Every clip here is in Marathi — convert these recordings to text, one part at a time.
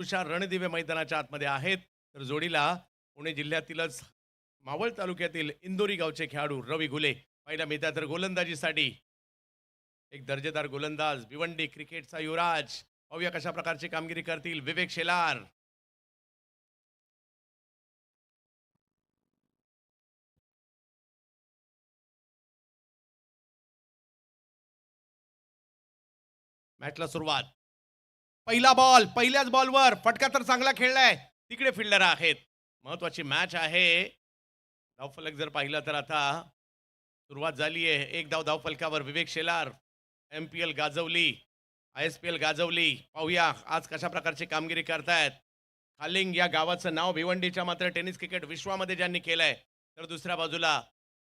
तुषार रणदिवे मैदानाच्या आतमध्ये आहेत. तर जोडीला पुणे जिल्ह्यातीलच मावळ तालुक्यातील इंदोरी गावचे खेळाडू रवी घुले पहिल्या मिळतात. तर गोलंदाजीसाठी एक दर्जेदार गोलंदाज भिवंडी क्रिकेटचा युवराज. पाहूया कशा प्रकारची कामगिरी करतील विवेक शेलार. मॅचला सुरुवात. पहिला बॉल पहिल्याच बॉलवर फटका तर चांगला खेळलाय. तिकडे फिल्डर आहेत. महत्वाची मॅच आहे. धावफलक जर पाहिलं तर आता सुरुवात झाली आहे. एक धाव धावफलकावर विवेक शेलार. MPL गाजवली, ISPL गाजवली. पाहूया आज कशा प्रकारची कामगिरी करतायत. खालिंग या गावाचं नाव भिवंडीच्या मात्र टेनिस क्रिकेट विश्वामध्ये ज्यांनी केलंय. तर दुसऱ्या बाजूला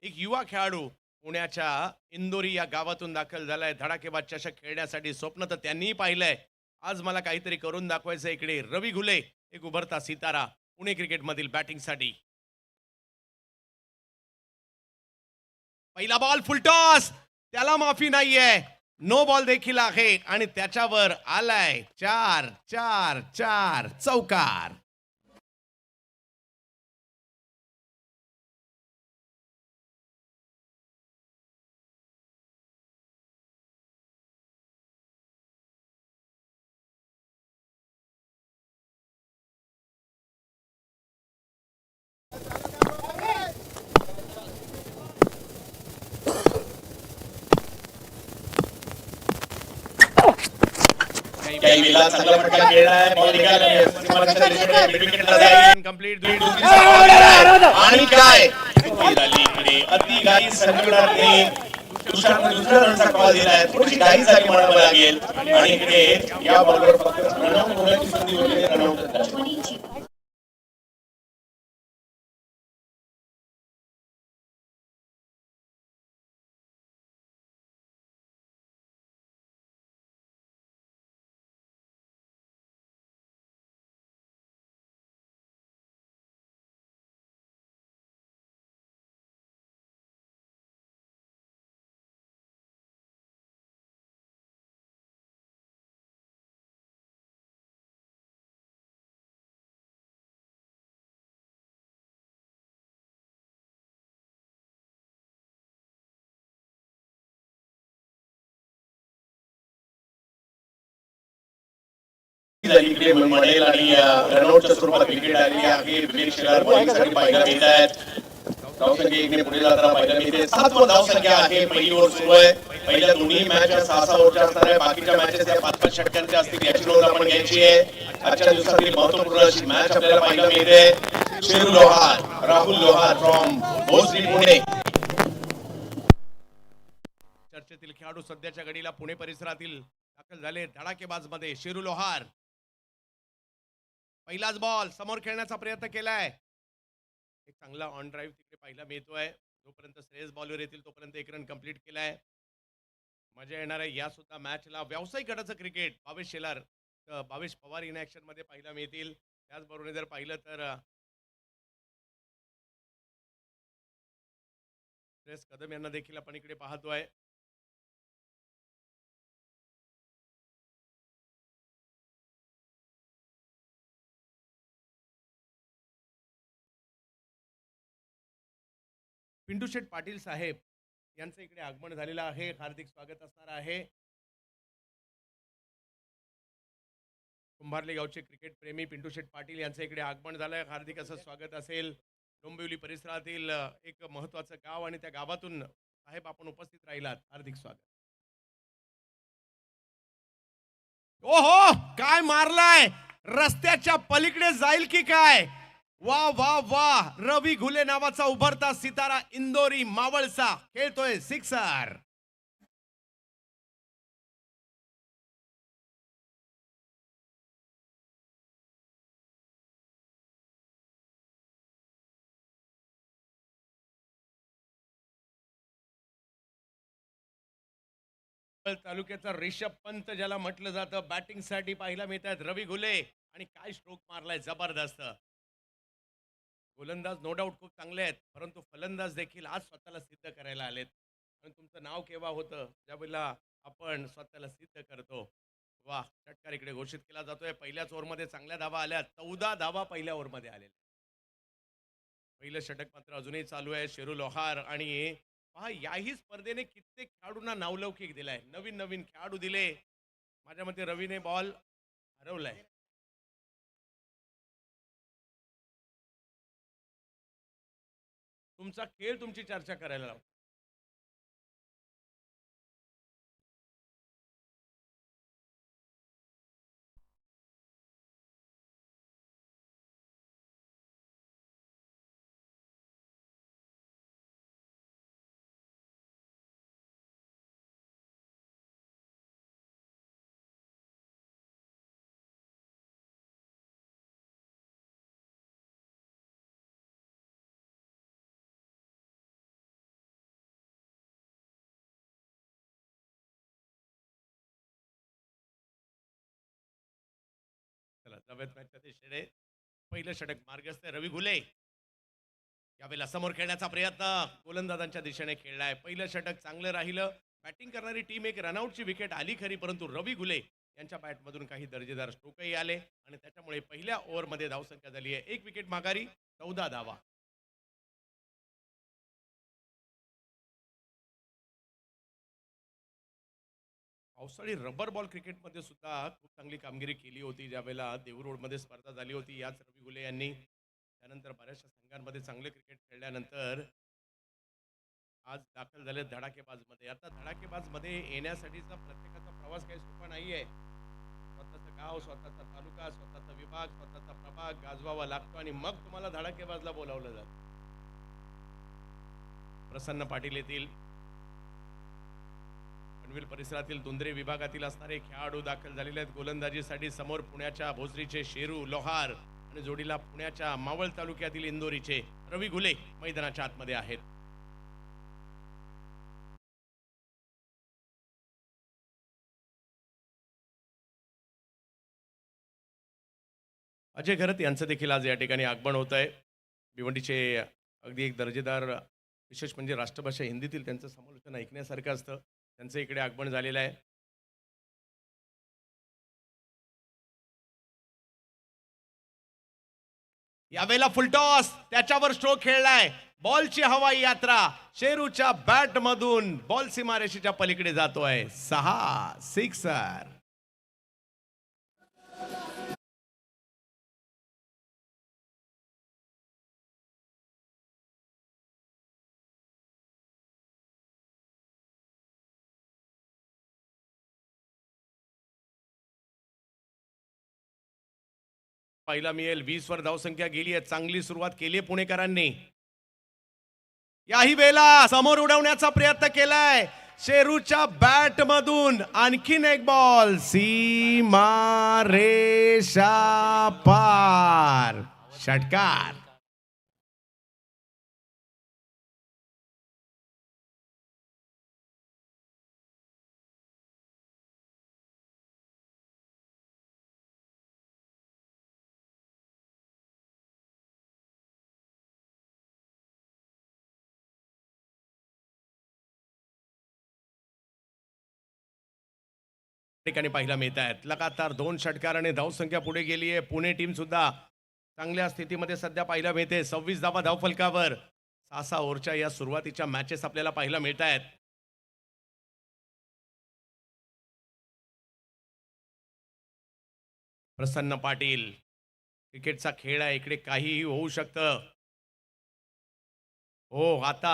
एक युवा खेळाडू पुण्याच्या इंदोरी या गावातून दाखल झालाय. धडाकेबाज चषक खेळण्यासाठी स्वप्न तर त्यांनीही पाहिलंय. आज मला काहीतरी करून दाखवायचं. इकडे रवी घुले एक उभरता सितारा पुणे क्रिकेटमधील बॅटिंगसाठी. पहिला बॉल फुलटॉस. त्याला माफी नाहीये. नो बॉल देखील आहे आणि त्याच्यावर आलाय चार चार चार चौकार. काही वेळेला चांगला फटका खेळलाय. बॉल निघाला. कंप्लीट. आणि काय झाली इकडे अतिघाई संकटातली तुषारने दुसऱ्या रनचा कॉल दिलाय. थोडीशी घाई झाली म्हणावं लागेल. आणि इकडे या बॉलवर फक्त रनआउट होण्याची संधी होती. रनआउट झाली इकडे म्हणेल आणि रनआउटच्या स्वरूपात विकेट आलेली आहे. विवेक शेलार बॉलिंगसाठी पाहायला मिळत आहेत. धावसंख्या एकने पुढे जाताना पाहायला मिळते. 7 धावसंख्या आहे. पहिली ओव्हर सुरू आहे. पहिल्या दोन्ही मॅच 6-6 ओव्हरच्या असणार आहे. बाकीच्या मॅचेस या 5-5 षटकांच्या असतील. याची नोंद आपण घ्यायची आहे. आजच्या दिवसातील महत्वपूर्ण अशी मॅच आपल्याला पाहायला मिळते. शेरू लोहार, राहुल लोहार फ्रॉम भोसरी पुणे. चर्चेतील खेळाडू सध्याच्या घडीला पुणे परिसरातील दाखल झाले. धडाकेबाज मध्ये शेरू लोहार. पहिलाच बॉल समोर खेळण्याचा प्रयत्न केलाय. एक चांगला ऑन ड्राईव्ह तिकडे पाहायला मिळतोय. जोपर्यंत श्रेयस बॉलवर येतील तोपर्यंत एक रन कंप्लीट केलाय. मजा येणार आहे या सुद्धा मॅचला. व्यावसायिक गटाचं cricket Bhavesh Shelar, Bhavesh Pawar in action मध्ये पाहायला मिळतील. त्याचबरोबर जर पाहिलं तर श्रेयस कदम यांना देखील आपण इकडे पाहतोय. पिंटू शेठ पाटील साहेब यांचं इकडे आगमन झालेलं आहे. हार्दिक स्वागत असणार आहे. कुंभारली गावचे क्रिकेट प्रेमी पिंटू शेठ पाटील यांचं इकडे आगमन झालंय. हार्दिक असं स्वागत असेल. डोंबिवली परिसरातील एक महत्वाचं गाव आणि त्या गावातून साहेब आपण उपस्थित राहिलात. हार्दिक स्वागत. ओहो काय मारलाय. रस्त्याच्या पलीकडे जाईल की काय. वा वा वा. रवी घुले नावाचा उभरता सितारा इंदोरी मावळचा खेळतोय सिक्सर. तालुक्याचा रिषभ पंत ज्याला म्हटलं जातं बॅटिंग साठी पाहायला मिळतात रवी घुले. आणि काय स्ट्रोक मारलाय जबरदस्त. गोलंदाज नो डाऊट खूप चांगले आहेत. परंतु फलंदाज देखील आज स्वतःला सिद्ध करायला आलेत. आणि तुमचं नाव केव्हा होतं ज्यावेळेला आपण स्वतःला सिद्ध करतो. वा, षटकार इकडे घोषित केला जातोय. पहिल्याच ओव्हरमध्ये चांगल्या धावा आल्या. 14 धावा पहिल्या ओव्हरमध्ये आलेल्या. पहिलं षटक मात्र अजूनही चालू आहे. शेरू लोहार आणि पहा याही स्पर्धेने कित्येक खेळाडूंना नावलौकिक दिलाय. नवीन नवीन खेळाडू दिले. माझ्या मते रवीने बॉल हरवलाय. तुमचा खेळ तुमची चर्चा करायला लावतो. चला जाऊयात मॅचच्या दिशेने. पहिलं षटक मार्गस्थ आहे. रवी घुले यावेळेला समोर खेळण्याचा प्रयत्न गोलंदाजांच्या दिशेने खेळलाय. पहिलं षटक चांगलं राहिलं. बॅटिंग करणारी टीम एक रनआउटची विकेट आली खरी, परंतु रवी घुले यांच्या बॅटमधून काही दर्जेदार स्ट्रोकही आले आणि त्याच्यामुळे पहिल्या ओव्हरमध्ये धावसंख्या झाली आहे 1 विकेट माघारी, 14 धावा. पावसाळी रबर बॉल क्रिकेटमध्ये सुद्धा खूप चांगली कामगिरी केली होती. ज्यावेळेला देहू स्पर्धा झाली होती याच रवी घुले यांनी. त्यानंतर बऱ्याचशा संघांमध्ये चांगले क्रिकेट खेळल्यानंतर आज दाखल झाले धडाकेबाजमध्ये. आता धडाकेबाजमध्ये येण्यासाठीचा प्रत्येकाचा प्रवास काही सोपा नाहीये. स्वतःचं गाव, स्वतःचा तालुका, स्वतःचा विभाग, स्वतःचा प्रभाग गाजवावा लागतो आणि मग तुम्हाला धडाकेबाजला बोलावलं जातं. प्रसन्न पाटील येथील पनवेल परिसरातील दुंद्रे विभागातील असणारे खेळाडू दाखल झालेले आहेत गोलंदाजीसाठी. समोर पुण्याच्या भोसरीचे शेरू लोहार आणि जोडीला पुण्याच्या मावळ तालुक्यातील इंदोरीचे रवी घुले मैदानाच्या आतमध्ये आहेत. अजय घरत यांचं देखील आज या ठिकाणी आगमन होत आहे. भिवंडीचे अगदी एक दर्जेदार, विशेष म्हणजे राष्ट्रभाषा हिंदीतील त्यांचं समालोचन ऐकण्यासारखं असतं. त्यांचं इकडे आगमन झालेलं आहे. यावेळेला फुलटॉस, त्याच्यावर स्ट्रोक खेळलाय. बॉलची हवाई यात्रा शेरूच्या बॅट मधून बॉल सीमारेषेच्या पलीकडे जातोय. 6 सिक्सर. पहिला मिळेल. 20 वर धावसंख्या गेली आहे. चांगली सुरुवात केली आहे पुणेकरांनी. याही वेळेला समोर उडवण्याचा प्रयत्न केलाय शेरूच्या बॅट मधून. आणखीन एक बॉल सीमा रेषा पार. षटकार. ठिकाणी पाहायला मिळत आहेत. लगातार 2 षटकाराने धावसंख्या पुढे गेली आहे. पुणे टीम सुद्धा चांगल्या स्थितीमध्ये सध्या पाहायला मिळते. 26 धावा धावफलकावर. 6 ओव्हरच्या या सुरुवातीच्या मॅचेस आपल्याला पाहायला मिळत आहेत. प्रसन्न पाटील, क्रिकेटचा खेळ आहे, इकडे काहीही होऊ शकतं. हो, आता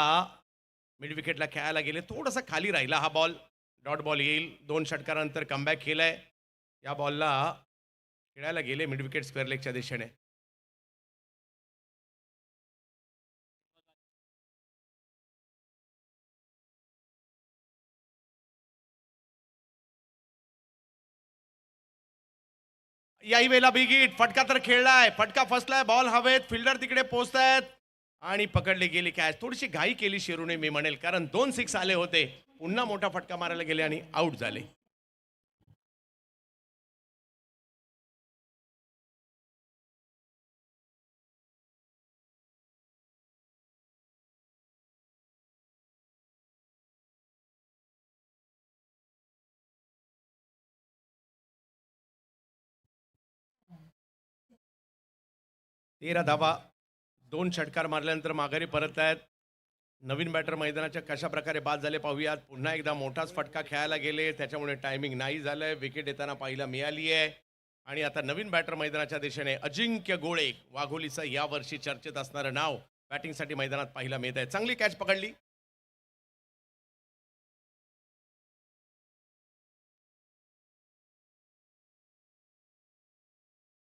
मिड विकेटला खेळायला गेले. थोडासा खाली राहिला हा बॉल. डॉट बॉल येईल. 2 षटकारानंतर कमबॅक केलाय. या बॉलला खेळायला गेले मिड विकेट स्क्वेअर लेगच्या दिशेने. याही वेळेला बिग हिट. फटका तर खेळलाय. फटका फसलाय. बॉल हवेत. फिल्डर तिकडे पोहोचतायत आणि पकडली गेली कॅच. थोडीशी घाई केली शेरूने मी म्हणेल, कारण 2 सिक्स आले होते. पुन्हा मोठा फटका मारायला गेले आणि आउट झाले. 13 धावा, 2 षटकार मारल्यानंतर माघारी परत आहेत. नवीन बॅटर मैदानाच्या कशा प्रकारे बाद झाले पाहूयात. पुन्हा एकदा मोठाच फटका खेळायला गेले, त्याच्यामुळे टायमिंग नाही झालंय. विकेट येताना पाहायला मिळाली आहे. आणि आता नवीन बॅटर मैदानाच्या दिशेने अजिंक्य गोळे, वाघोलीचं यावर्षी चर्चेत असणारं नाव बॅटिंगसाठी मैदानात पाहायला मिळत आहे. चांगली कॅच पकडली.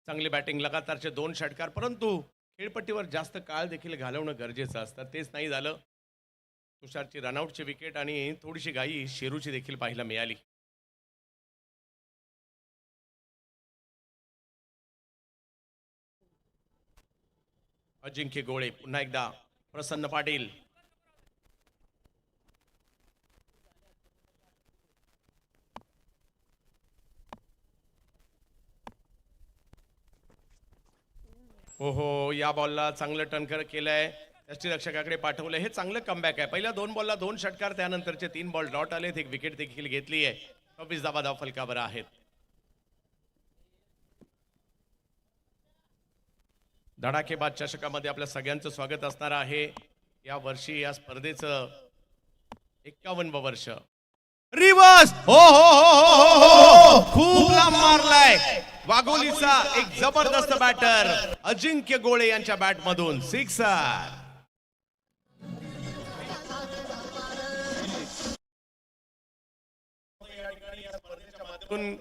चांगली बॅटिंग, लगातारचे 2 षटकार, परंतु खेळपट्टीवर जास्त काळ देखील घालवणं गरजेचं असतं. तेच नाही झालं. तुषारची रनआउटची विकेट आणि थोडीशी घाई शेरूची देखील पाहायला मिळाली. अजिंक्य गोळे, पुन्हा एकदा प्रसन्न पाटील. हो, या बॉलला चांगलं टर्न केलंय. यष्टीरक्षकाकडे पाठवलं. हे चांगलं कमबॅक आहे. पहिल्या 2 बॉलला 2 षटकार, त्यानंतरचे 3 बॉल डॉट आलेत. एक विकेट देखील घेतली आहे. 26 धावा धाव फलकावर आहेत. धडाकेबाद चषकामध्ये आपल्या सगळ्यांचं स्वागत असणार आहे. या वर्षी या स्पर्धेचं 51वं वर्ष. रिवर्स, हो, खूप लांब मारलाय. वाघोलीचा एक जबरदस्त बॅटर अजिंक्य गोळे यांच्या बॅटमधून सिक्सर.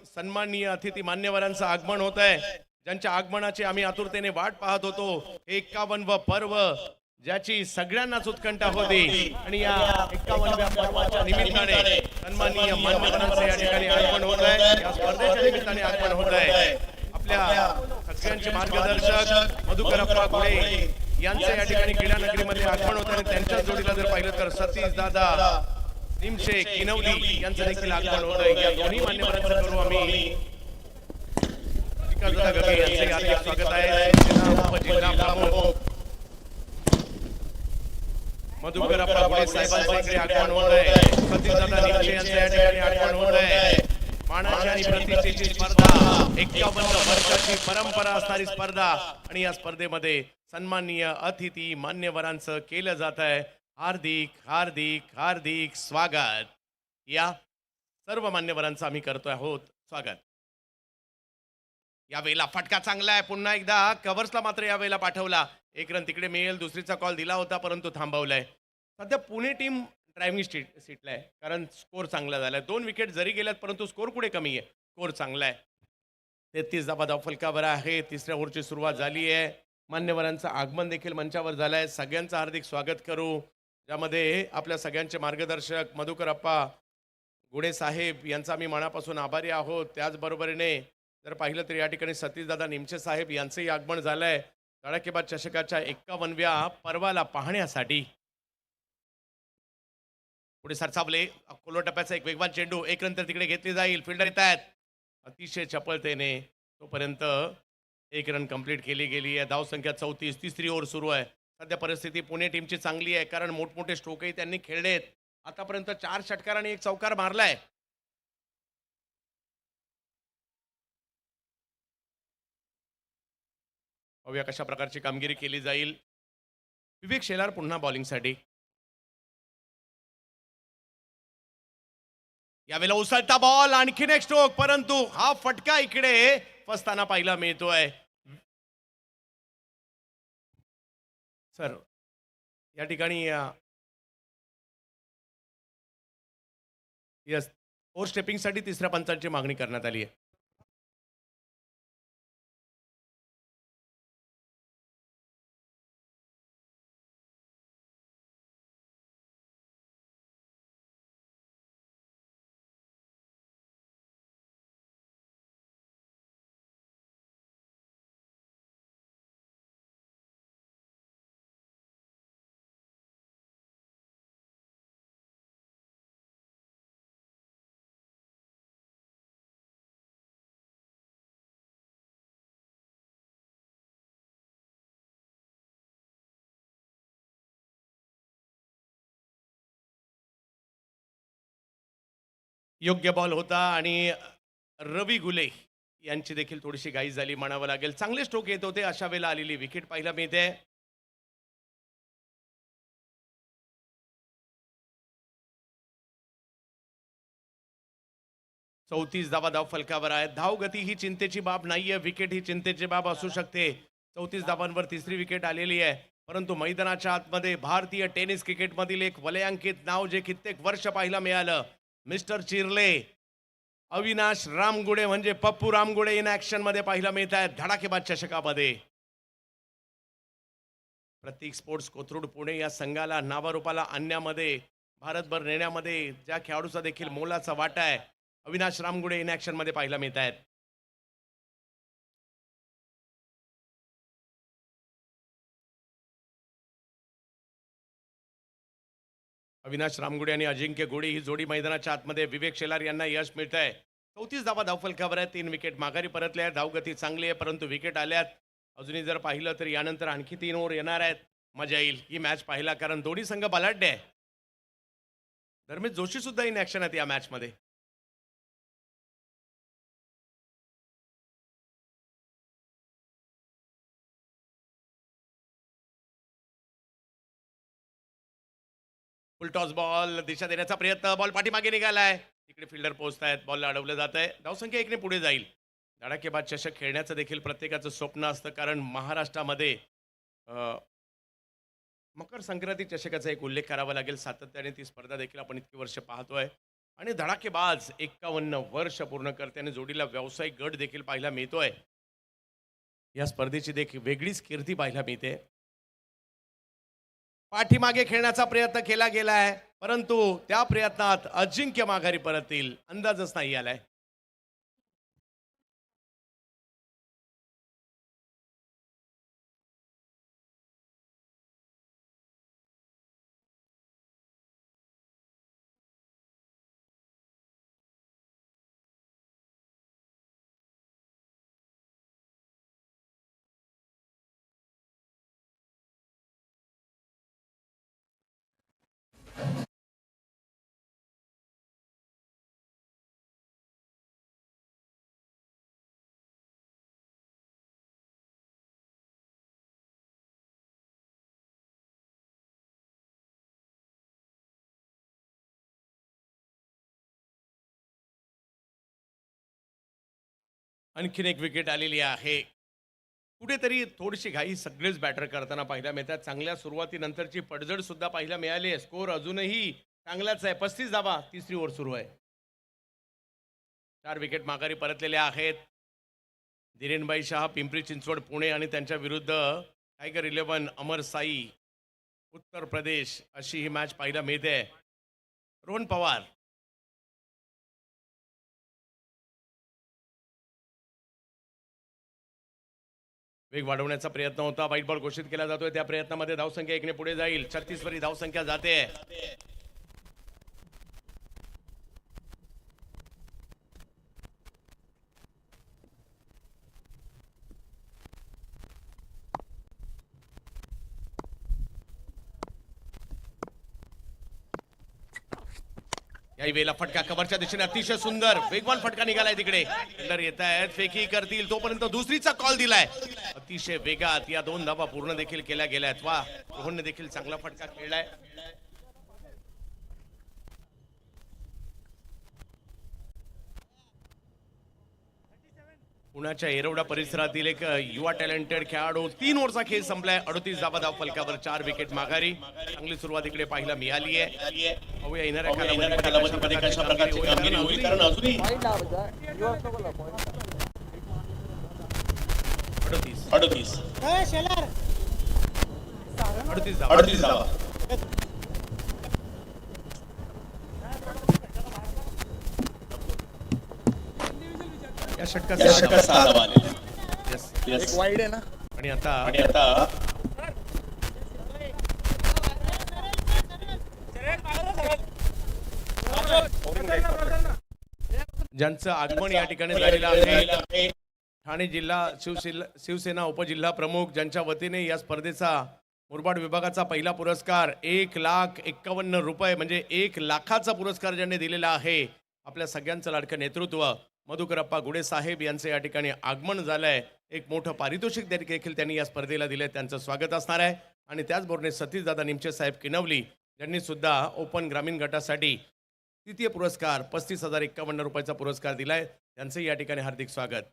सन्माननीय अतिथी मान्यवरांचं आगमन होत आहे, ज्यांच्या आगमनाची आम्ही आतुरतेने वाट पाहत होतो. 51वं पर्व, ज्याची सगळ्यांनाच उत्कंठा होती. आणि या 51व्या पर्वाच्या निमित्ताने सन्माननीय मान्यवरांचं या ठिकाणी आगमन होत आहे. या स्पर्धेच्या निमित्ताने आगमन होत आहे. आपल्या सगळ्यांचे मार्गदर्शक मधुकरप्पा गोळे यांचं या ठिकाणी क्रीडा नगरीमध्ये आगमन होत आहे. त्यांच्या जोडीला जर पाहिलं तर सतीश दादा निमशे किनवली यांचं देखील आगमन होत आहे. या दोन्ही मान्यवरांचं करू आम्ही विकासदादा गगे यांचे हार्दिक स्वागत आहे. जिल्हा प्रमुख मधुकरप्पा गोळे साहेबांचं इकडे आगमन होत आहे. सतीश दादा निमशे यांचं या ठिकाणी आगमन होत आहे. मानाची आणि प्रतिष्ठेची स्पर्धा, 51 वर्षाची परंपरा असणारी स्पर्धा, आणि या स्पर्धेमध्ये सन्माननीय अतिथी मान्यवरांचं केलं जात आहे हार्दिक हार्दिक हार्दिक स्वागत. या सर्व मान्यवरांचं आम्ही करतोय आहोत स्वागत. यावेळेला फटका चांगला आहे. पुन्हा एकदा कव्हर्सला मात्र यावेळेला पाठवला. 1 रन तिकडे मिळेल, दुसरीचा कॉल दिला होता परंतु थांबवलाय. सध्या पुणे टीम ड्रायव्हिंग सीटला आहे, कारण स्कोर चांगला झालाय. 2 विकेट जरी गेल्यात परंतु स्कोर कुठे कमी आहे, स्कोर चांगला आहे. 33 धावा धाव फलकावर आहे. 3ऱ्या ओव्हरची सुरुवात झाली आहे. मान्यवरांचं आगमन देखील मंचावर झालंय. सगळ्यांचं हार्दिक स्वागत करू, ज्यामध्ये आपल्या सगळ्यांचे मार्गदर्शक मधुकरप्पा गुडे साहेब यांचा आम्ही मनापासून आभारी आहोत. त्याचबरोबरीने जर पाहिलं तर या ठिकाणी सतीशदादा निमशे साहेब यांचंही आगमन झालंय धडाकेबाद चषकाच्या 51व्या पर्वाला पाहण्यासाठी. पुढे सरसावले, अकोला टप्प्याचा एक वेगवान चेंडू, 1 रन तर तिकडे घेतली जाईल. फिल्डर येत आहेत अतिशय चपळतेने. तोपर्यंत 1 रन कंप्लीट केली गेली आहे. धावसंख्या 34. 3री ओव्हर सुरू आहे. सध्या परिस्थिती पुणे टीमची चांगली आहे, कारण मोठमोठे स्ट्रोकही त्यांनी खेळलेत. आतापर्यंत 4 षटकार आणि 1 चौकार मारलाय. पाहूया कशा प्रकारची कामगिरी केली जाईल. विवेक शेलार पुन्हा बॉलिंगसाठी. यावेळेला उसळता बॉल, आणखीन एक स्ट्रोक, परंतु हा फटका इकडे फसताना पाहायला मिळतोय. सर, या ठिकाणी यस, ओव्हर स्टेपिंगसाठी 3ऱ्या पंचांची मागणी करण्यात आली आहे. योग्य बॉल होता आणि रवी गुले यांची देखील थोडीशी घाई झाली म्हणावं लागेल. चांगले स्ट्रोक येत होते, अशा वेळेला आलेली विकेट पाहायला मिळते. चौतीस धावा धाव फलकावर आहेत. धाव गती ही चिंतेची बाब नाहीये, विकेट ही चिंतेची बाब असू शकते. 34 धावांवर तिसरी विकेट आलेली आहे, परंतु मैदानाच्या आतमध्ये भारतीय टेनिस क्रिकेटमधील एक वलयांकित नाव जे कित्येक वर्ष पाहायला मिळालं, मिस्टर चिर्ले, अविनाश रामगुडे म्हणजे पप्पू रामगुडे इन ऍक्शन मध्ये पाहायला मिळत आहेत धडाकेबाज चषकामध्ये. प्रतीक स्पोर्ट्स कोथरूड पुणे या संघाला नावारूपाला आणण्यामध्ये, भारतभर नेण्यामध्ये ज्या खेळाडूचा देखील मोलाचा वाटा आहे, अविनाश रामगुडे इन ऍक्शन मध्ये पाहायला मिळत आहेत. अविनाश रामगुडे आणि अजिंक्य गोडे ही जोडी मैदानाच्या आतमध्ये विवेक शेलार यांना यश मिळत आहे. 34 धावा धावफलकावर आहेत, 3 विकेट माघारी परतले आहेत. धावगती चांगली आहे, परंतु विकेट आल्यात. अजूनही जर पाहिलं तर यानंतर आणखी 3 ओव्हर येणार आहेत. मजा येईल ही मॅच पाहायला, कारण दोन्ही संघ बलाढ्य आहे. धर्मेश जोशी सुद्धा इन ऍक्शन आहेत या मॅच मध्ये. फुल टॉस बॉल दिशा देण्याचा प्रयत्न, बॉल पाठीमागे निघालाय. तिकडे फिल्डर पोहोचतायत, बॉलला अडवलं जात आहे. धावसंख्या 1 ने पुढे जाईल. धडाकेबाज चषक खेळण्याचं देखील प्रत्येकाचं स्वप्न असतं, कारण महाराष्ट्रामध्ये मकर संक्रांती चषकाचा एक उल्लेख करावा लागेल. सातत्याने ती स्पर्धा देखील आपण इतकी वर्ष पाहतोय आणि धडाकेबाज 51 वर्ष पूर्ण करते आणि जोडीला व्यावसायिक गट देखील पाहायला मिळतोय. या स्पर्धेची देखील वेगळीच कीर्ती पाहायला मिळते. पाठीमागे खेळण्याचा प्रयत्न केला गेलाय, परंतु त्या प्रयत्नात अजिंक्य माघारी परततील अंदाजच नाही आलाय. आणखीन एक विकेट आलेली आहे. कुठेतरी थोडीशी घाई सगळेच बॅटर करताना पाहायला मिळतात. चांगल्या सुरुवातीनंतरची पडझड सुद्धा पाहायला मिळाली आहे. स्कोर अजूनही चांगलाच आहे. 35 धावा तिसरी ओव्हर सुरू आहे. 4 विकेट माघारी परतलेल्या आहेत. धीरेनभाई शाह पिंपरी चिंचवड पुणे आणि त्यांच्या विरुद्ध टायगर 11 अमर साई उत्तर प्रदेश अशी ही मॅच पाहायला मिळते. रोहन पवार वेग वाढवण्याचा प्रयत्न होता. वाईट बॉल घोषित केला जातोय. त्या प्रयत्नामध्ये धावसंख्या 1 ने पुढे जाईल. 36 वरी धावसंख्या जाते. याही वेळेला फटका कव्हरच्या दिशेने अतिशय सुंदर वेगवान फटका निघालाय. तिकडे फिल्डर येत आहेत, फेकी करतील तोपर्यंत दुसरीचा कॉल दिलाय. अतिशय वेगात या 2 धावा पूर्ण देखील केल्या गेल्यात. वा, रोहनने देखील चांगला फटका खेळलाय. पुण्याच्या येरवडा परिसरातील एक युवा टॅलेंटेड खेळाडू. 3 ओव्हरचा खेळ संपलाय. 38 धावा धाव फलकावर, 4 विकेट माघारी. चांगली सुरुवात इकडे पाहायला मिळाली आहे. पाहूया येणाऱ्या कालावधीमध्ये कशा प्रकारची कामगिरी होईल, कारण अजूनही 38 धावा. या षटकात 6 धावा आलेल्या. एक वाईड आहे ना. आणि आता ज्यांचं आगमन या ठिकाणी झालेलं आहे, ठाणे जिल्हा शिवसेना उपजिल्हा प्रमुख, ज्यांच्या वतीने या स्पर्धेचा मुरबाड विभागाचा पहिला पुरस्कार 1,51,000 रुपये म्हणजे 1 लाखाचा पुरस्कार ज्यांनी दिलेला आहे. आपल्या सगळ्यांचं लाडकं नेतृत्व मधुकरप्पा गुडे साहेब यांचे या ठिकाणी आगमन झालंय. एक मोठं पारितोषिक देखील त्यांनी या स्पर्धेला दिलंय. त्यांचं स्वागत असणार आहे. आणि त्याचबरोबर सतीशदादा निमचे साहेब किनवली यांनी सुद्धा ओपन ग्रामीण गटासाठी तृतीय पुरस्कार 35,051 रुपयाचा पुरस्कार दिलाय. त्यांचं या ठिकाणी हार्दिक स्वागत.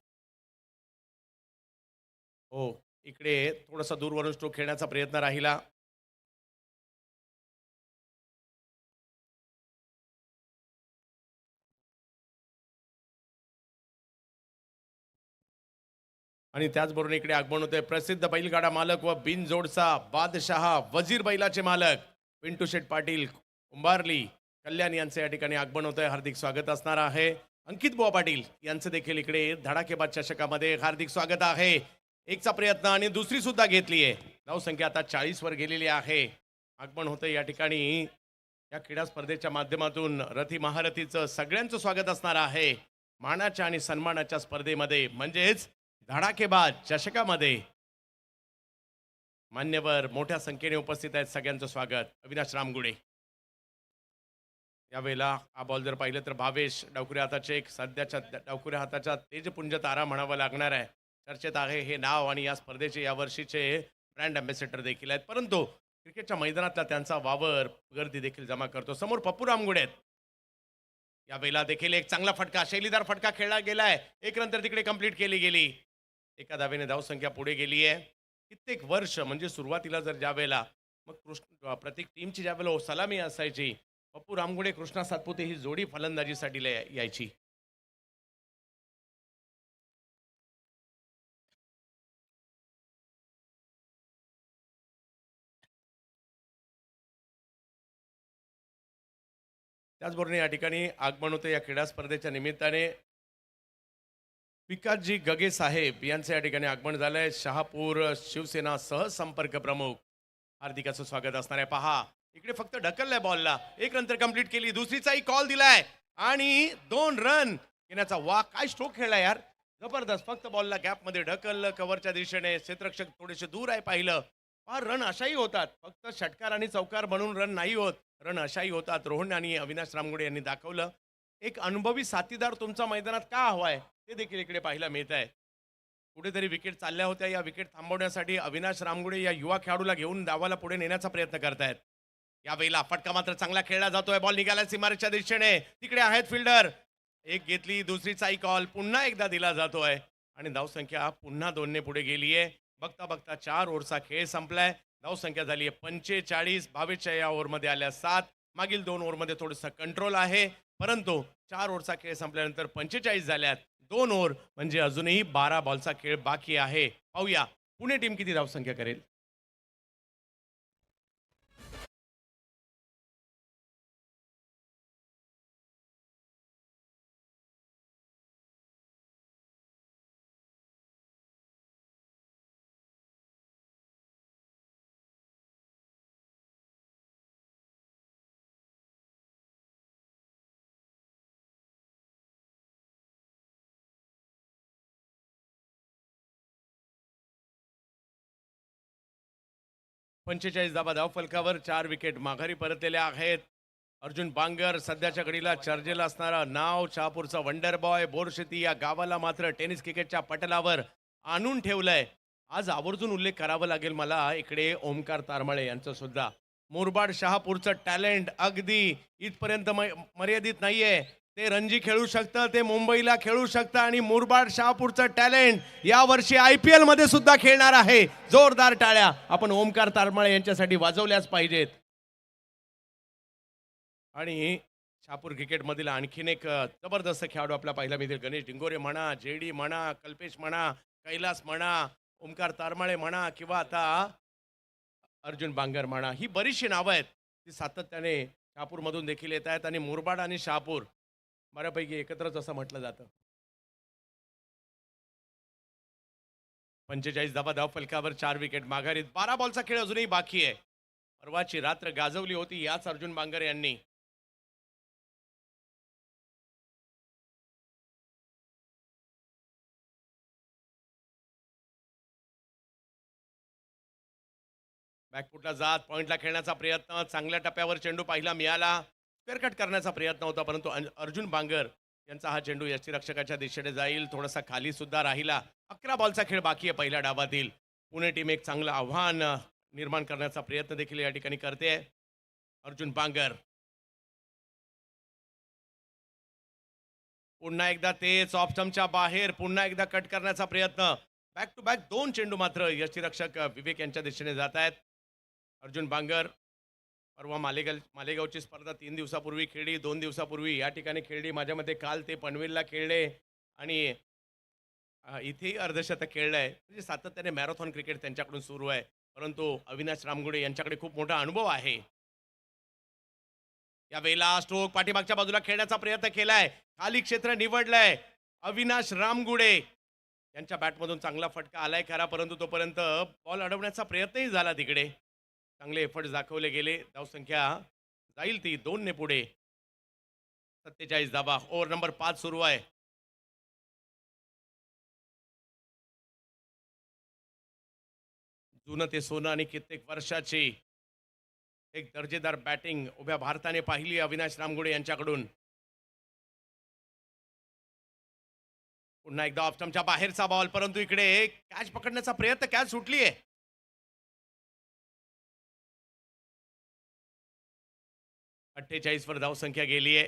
हो, इकडे थोडासा दूरवरून स्ट्रोक खेळण्याचा प्रयत्न राहिला. आणि त्याचबरोबर इकडे आगमन होते प्रसिद्ध बैलगाडा मालक व बिनजोडचा बादशहा वजीर बैलाचे मालक पिंटू शेठ पाटील कुंभारली कल्याण यांचे या ठिकाणी आगमन होत आहे. हार्दिक स्वागत असणार आहे. अंकित बुवा पाटील यांचं देखील इकडे धडाकेबाद चषकामध्ये हार्दिक स्वागत आहे. एकचा प्रयत्न आणि दुसरी सुद्धा घेतली आहे. धावसंख्या आता 40 वर गेलेली आहे. आगमन होतं या ठिकाणी. या क्रीडा स्पर्धेच्या माध्यमातून रथी महारथीचं सगळ्यांचं स्वागत असणार आहे. मानाच्या आणि सन्मानाच्या स्पर्धेमध्ये म्हणजेच धडाकेबाज चषकामध्ये मान्यवर मोठ्या संख्येने उपस्थित आहेत. सगळ्यांचं स्वागत. अविनाश रामगुडे यावेळेला हा बॉल जर पाहिलं तर भावेश डावकुऱ्या हाताचे एक सध्याच्या डावकुऱ्या हाताचा तेजपुंज तारा म्हणावा लागणार आहे. चर्चेत आहे हे नाव आणि या स्पर्धेचे यावर्षीचे ब्रँड अँबॅसेडर देखील आहेत. परंतु क्रिकेटच्या मैदानातला त्यांचा वावर गर्दी देखील जमा करतो. समोर पप्पू रामगुडे आहेत. यावेळेला देखील एक चांगला फटका शैलीदार फटका खेळला गेलाय. एक नंतर तिकडे कंप्लीट केली गेली. एका धावेने धावसंख्या पुढे गेली आहे. कित्येक वर्ष म्हणजे सुरुवातीला जर ज्या वेळेला मग कृष्ण प्रत्येक टीमची ज्या वेळेला सलामी असायची पप्पू रामगुडे कृष्णा सातपुते ही जोडी फलंदाजीसाठी यायची. त्याचबरोबर या ठिकाणी आगमन होतं या क्रीडा स्पर्धेच्या निमित्ताने विकासजी गगे साहेब यांचे या ठिकाणी आगमन झालंय. शहापूर शिवसेना सहसंपर्क प्रमुख हार्दिकाचं स्वागत असणार आहे. पहा इकडे फक्त ढकललाय बॉलला. एक नंतर कंप्लीट केली. दुसरीचाही कॉल दिलाय आणि 2 रन घेण्याचा काय स्ट्रोक खेळला यार. जबरदस्त. फक्त बॉलला गॅपमध्ये ढकललं. कव्हरच्या दिशेने क्षेत्ररक्षक थोडेसे दूर आहे पाहिलं. रन अशाही होतात. फक्त षटकार आणि चौकार बनून रन नाही होत. रन अशाही होतात. रोहन आणि अविनाश रामगुडे यांनी दाखवलं. एक अनुभवी साथीदार तुमचा मैदानात का हवाय ते देखील इकडे पाहायला मिळत आहे. कुठेतरी विकेट चालल्या होत्या. या विकेट थांबवण्यासाठी अविनाश रामगुडे या युवा खेळाडूला घेऊन डावाला पुढे नेण्याचा प्रयत्न करतायत. यावेळेला फटका मात्र चांगला खेळला जातोय. बॉल निघाला सीमारेच्या दिशेने. तिकडे आहेत फिल्डर. एक घेतली. दुसरीचाही कॉल पुन्हा एकदा दिला जातोय आणि धावसंख्या पुन्हा 2 ने पुढे गेलीये. बघता बघता 4 ओव्हरचा खेळ संपलाय. धावसंख्या झाली आहे 45. 22च्या या ओव्हरमध्ये आल्या 7. मागील 2 ओव्हरमध्ये थोडंसं कंट्रोल आहे. परंतु 4 ओव्हरचा खेळ संपल्यानंतर 45 झाल्यात. 2 ओव्हर म्हणजे अजूनही 12 बॉलचा खेळ बाकी आहे. पाहूया पुणे टीम किती धावसंख्या करेल. पंचेचाळीस धाबा धावफलकावर 4 विकेट माघारी परतलेल्या आहेत. अर्जुन बांगर सध्याच्या घडीला चर्चेला असणारा नाव. शहापूरचा वंडर बॉय. बोरशेती या गावाला मात्र टेनिस क्रिकेटच्या पटलावर आणून ठेवलंय. आज आवर्जून उल्लेख करावा लागेल मला इकडे ओमकार तारमाळे यांचं सुद्धा. मुरबाड शहापूरचं टॅलेंट अगदी इथपर्यंत मर्यादित नाहीये. ते रणजी खेळू शकतं. ते मुंबईला खेळू शकतं आणि मुरबाड शहापूरचं टॅलेंट यावर्षी IPL मध्ये सुद्धा खेळणार आहे. जोरदार टाळ्या आपण ओमकार तारमाळे यांच्यासाठी वाजवल्याच पाहिजेत. आणि शहापूर क्रिकेटमधील आणखीन एक जबरदस्त खेळाडू आपला पाहिला मिळतील. गणेश डिंगोरे म्हणा, JD म्हणा, कल्पेश म्हणा, कैलास म्हणा, ओमकार तारमाळे म्हणा किंवा आता अर्जुन बांगर म्हणा. ही बरीचशी नावं आहेत ती सातत्याने शहापूरमधून देखील येत आहेत आणि मुरबाड आणि शहापूर बऱ्यापैकी एकत्रच असं म्हटलं जातं. 45 धाबा धावफलकावर 4 विकेट माघारीत. 12 बॉलचा खेळ अजूनही बाकी आहे. परवाची रात्र गाजवली होती याच अर्जुन बांगर यांनी. बॅकफुटला जात पॉइंटला खेळण्याचा प्रयत्न. चांगल्या टप्प्यावर चेंडू पाहिला मिळाला. स्क्वेअर कट करण्याचा प्रयत्न होता परंतु अर्जुन बांगर यांचा हा चेंडू यष्टीरक्षकाच्या दिशेने जाईल, थोडासा खाली सुद्धा राहिला. 11 बॉलचा खेळ बाकी आहे पहिल्या डावातील. पुणे टीम एक चांगलं आव्हान निर्माण करण्याचा प्रयत्न देखील या ठिकाणी करते. अर्जुन बांगर पुन्हा एकदा तेच ऑफ स्टंपच्या बाहेर, पुन्हा एकदा कट करण्याचा प्रयत्न. बॅक टू बॅक 2 चेंडू मात्र यष्टीरक्षक विवेक यांच्या दिशेने जात आहेत. अर्जुन बांगर परवा मालेगावची स्पर्धा 3 दिवसापूर्वी खेळली, 2 दिवसापूर्वी या ठिकाणी खेळली. माझ्या मते काल ते पनवेलला खेळले आणि इथेही अर्धशतक खेळलंय. म्हणजे सातत्याने मॅरेथॉन क्रिकेट त्यांच्याकडून सुरू आहे. परंतु अविनाश रामगुडे यांच्याकडे खूप मोठा अनुभव आहे. या वेळेला स्ट्रोक पाठीमागच्या बाजूला खेळण्याचा प्रयत्न केलाय, खाली क्षेत्र निवडलंय. अविनाश रामगुडे यांच्या बॅटमधून चांगला फटका आलाय खरा, परंतु तोपर्यंत बॉल अडवण्याचा प्रयत्नही झाला तिकडे. चांगले एफर्ट्स दाखवले गेले. धावसंख्या जाईल ती 2 ने पुढे. 47 धावा. ओव्हर नंबर 5 सुरू आहे. जुनं ते सोनं आणि कित्येक वर्षाची एक दर्जेदार बॅटिंग उभ्या भारताने पाहिली अविनाश रामगुडे यांच्याकडून. पुन्हा एकदा ऑफ स्टंपच्या बाहेरचा बॉल, परंतु इकडे कॅच पकडण्याचा प्रयत्न, कॅच सुटलीये. 48 वर धावसंख्या गेलीये.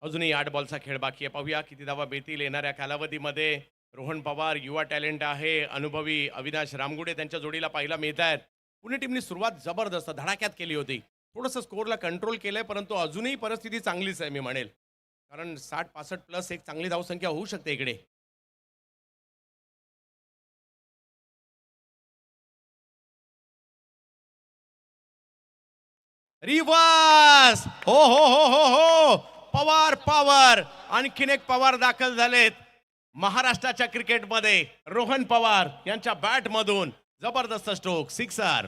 अजूनही 8 बॉलचा खेळ बाकी आहे. पाहूया किती धावा मिळतील येणाऱ्या कालावधीमध्ये. रोहन पवार युवा टॅलेंट आहे, अनुभवी अविनाश रामगुडे त्यांच्या जोडीला पाहायला मिळत आहेत. पुणे टीमने सुरुवात जबरदस्त धडाक्यात केली होती. थोडंसं स्कोअरला कंट्रोल केलंय, परंतु अजूनही परिस्थिती चांगलीच आहे मी म्हणेल. कारण 60-65 प्लस एक चांगली धावसंख्या होऊ शकते इकडे. रिवर्स, हो हो हो हो हो, पवार पॉवर. आणखीन एक पवार दाखल झालेत महाराष्ट्राच्या क्रिकेटमध्ये. रोहन पवार यांच्या बॅट मधून जबरदस्त स्ट्रोक, सिक्सर.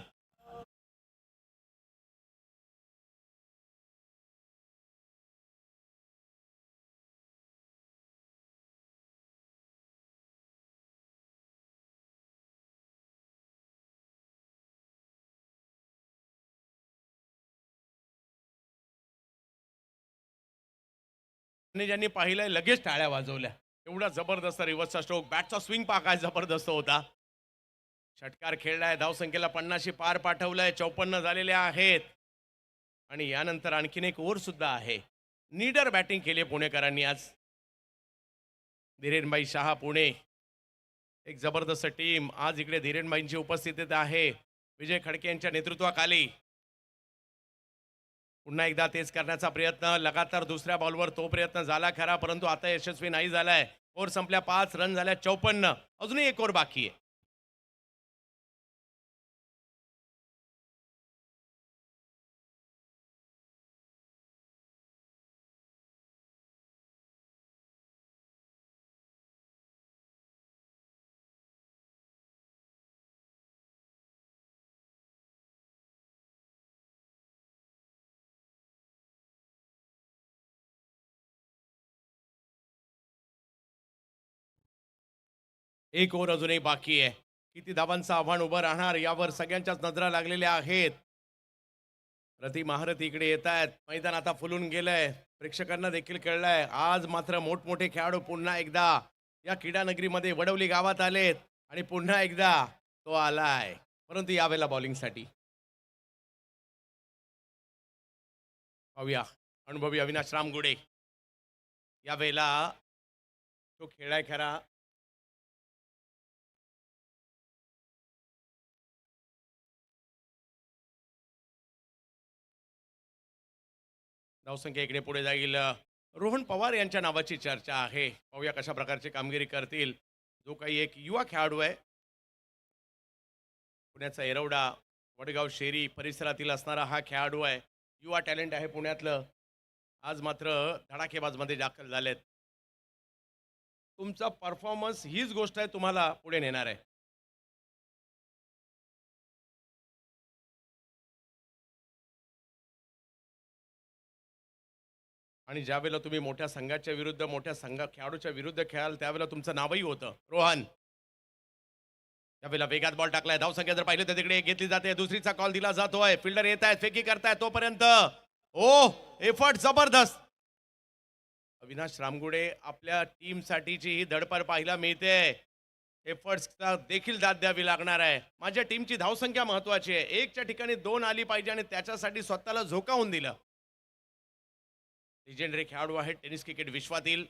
आणि ज्यांनी पाहिलंय लगेच टाळ्या वाजवल्या. एवढा जबरदस्त रिव्हर्सचा स्ट्रोक, बॅटचा स्विंग पहा काय जबरदस्त होता. षटकार खेळलाय, धावसंख्येला 50 पार पाठवलंय, 54 झालेले आहेत. आणि यानंतर आणखीन एक ओव्हर सुद्धा आहे. नीडर बॅटिंग केली पुणेकरांनी आज. धीरेनभाई शहा पुणे एक जबरदस्त टीम आज इकडे धीरेनभाईंची उपस्थितीत आहे. विजय खडके यांच्या नेतृत्वाखाली. पुन्हा एकदा तेच करण्याचा प्रयत्न, लगातार दुसऱ्या बॉलवर तो प्रयत्न झाला खरा, परंतु आता यशस्वी नाही झालाय. ओव्हर संपल्या, 5 रन झाल्या, 54. अजूनही एक ओव्हर बाकी आहे. एक ओव्हर अजूनही बाकी आहे. किती धावांचं आव्हान उभं राहणार यावर सगळ्यांच्याच नजरा लागलेल्या आहेत. रती महारथ इकडे येत आहेत. मैदान आता फुलून गेलंय, प्रेक्षकांना देखील कळलंय. आज मात्र मोठमोठे खेळाडू पुन्हा एकदा या क्रीडा नगरीमध्ये वडवली गावात आलेत आणि पुन्हा एकदा तो आलाय, परंतु यावेळेला बॉलिंगसाठी. पाहूया अनुभवी अविनाश रामगुडे यावेळेला तो खेळाय खरा. धावसंख्या इकडे पुढे जाईल. रोहन पवार यांच्या नावाची चर्चा आहे. पाहूया कशा प्रकारची कामगिरी करतील. जो काही एक युवा खेळाडू आहे, पुण्याचा एरवडा वडगाव शेरी परिसरातील असणारा हा खेळाडू आहे. युवा टॅलेंट आहे पुण्यातलं. आज मात्र धडाकेबाजमध्ये दाखल झालेत. तुमचा परफॉर्मन्स हीच गोष्ट आहे तुम्हाला पुढे नेणार आहे. आणि ज्यावेळेला तुम्ही मोठ्या संघाच्या विरुद्ध, मोठ्या खेळाडूच्या विरुद्ध खेळाल, त्यावेळेला तुमचं नावही होतं. रोहन त्यावेळेला वेगात बॉल टाकलाय. धावसंख्या जर पाहिलं तर तिकडे घेतली जाते, दुसरीचा कॉल दिला जातोय. फिल्डर येत आहेत, फेकी करतायत, तोपर्यंत ओ एफर्ट जबरदस्त. अविनाश रामगुडे आपल्या टीमसाठीची ही धडपड पाहायला मिळते. एफर्ट्सचा देखील दाद द्यावी लागणार आहे. माझ्या टीमची धावसंख्या महत्वाची आहे. एकच्या ठिकाणी 2 आली पाहिजे आणि त्याच्यासाठी स्वतःला झोकावून दिलं. लिजेंडरी खेळाडू आहेत टेनिस क्रिकेट विश्वातील.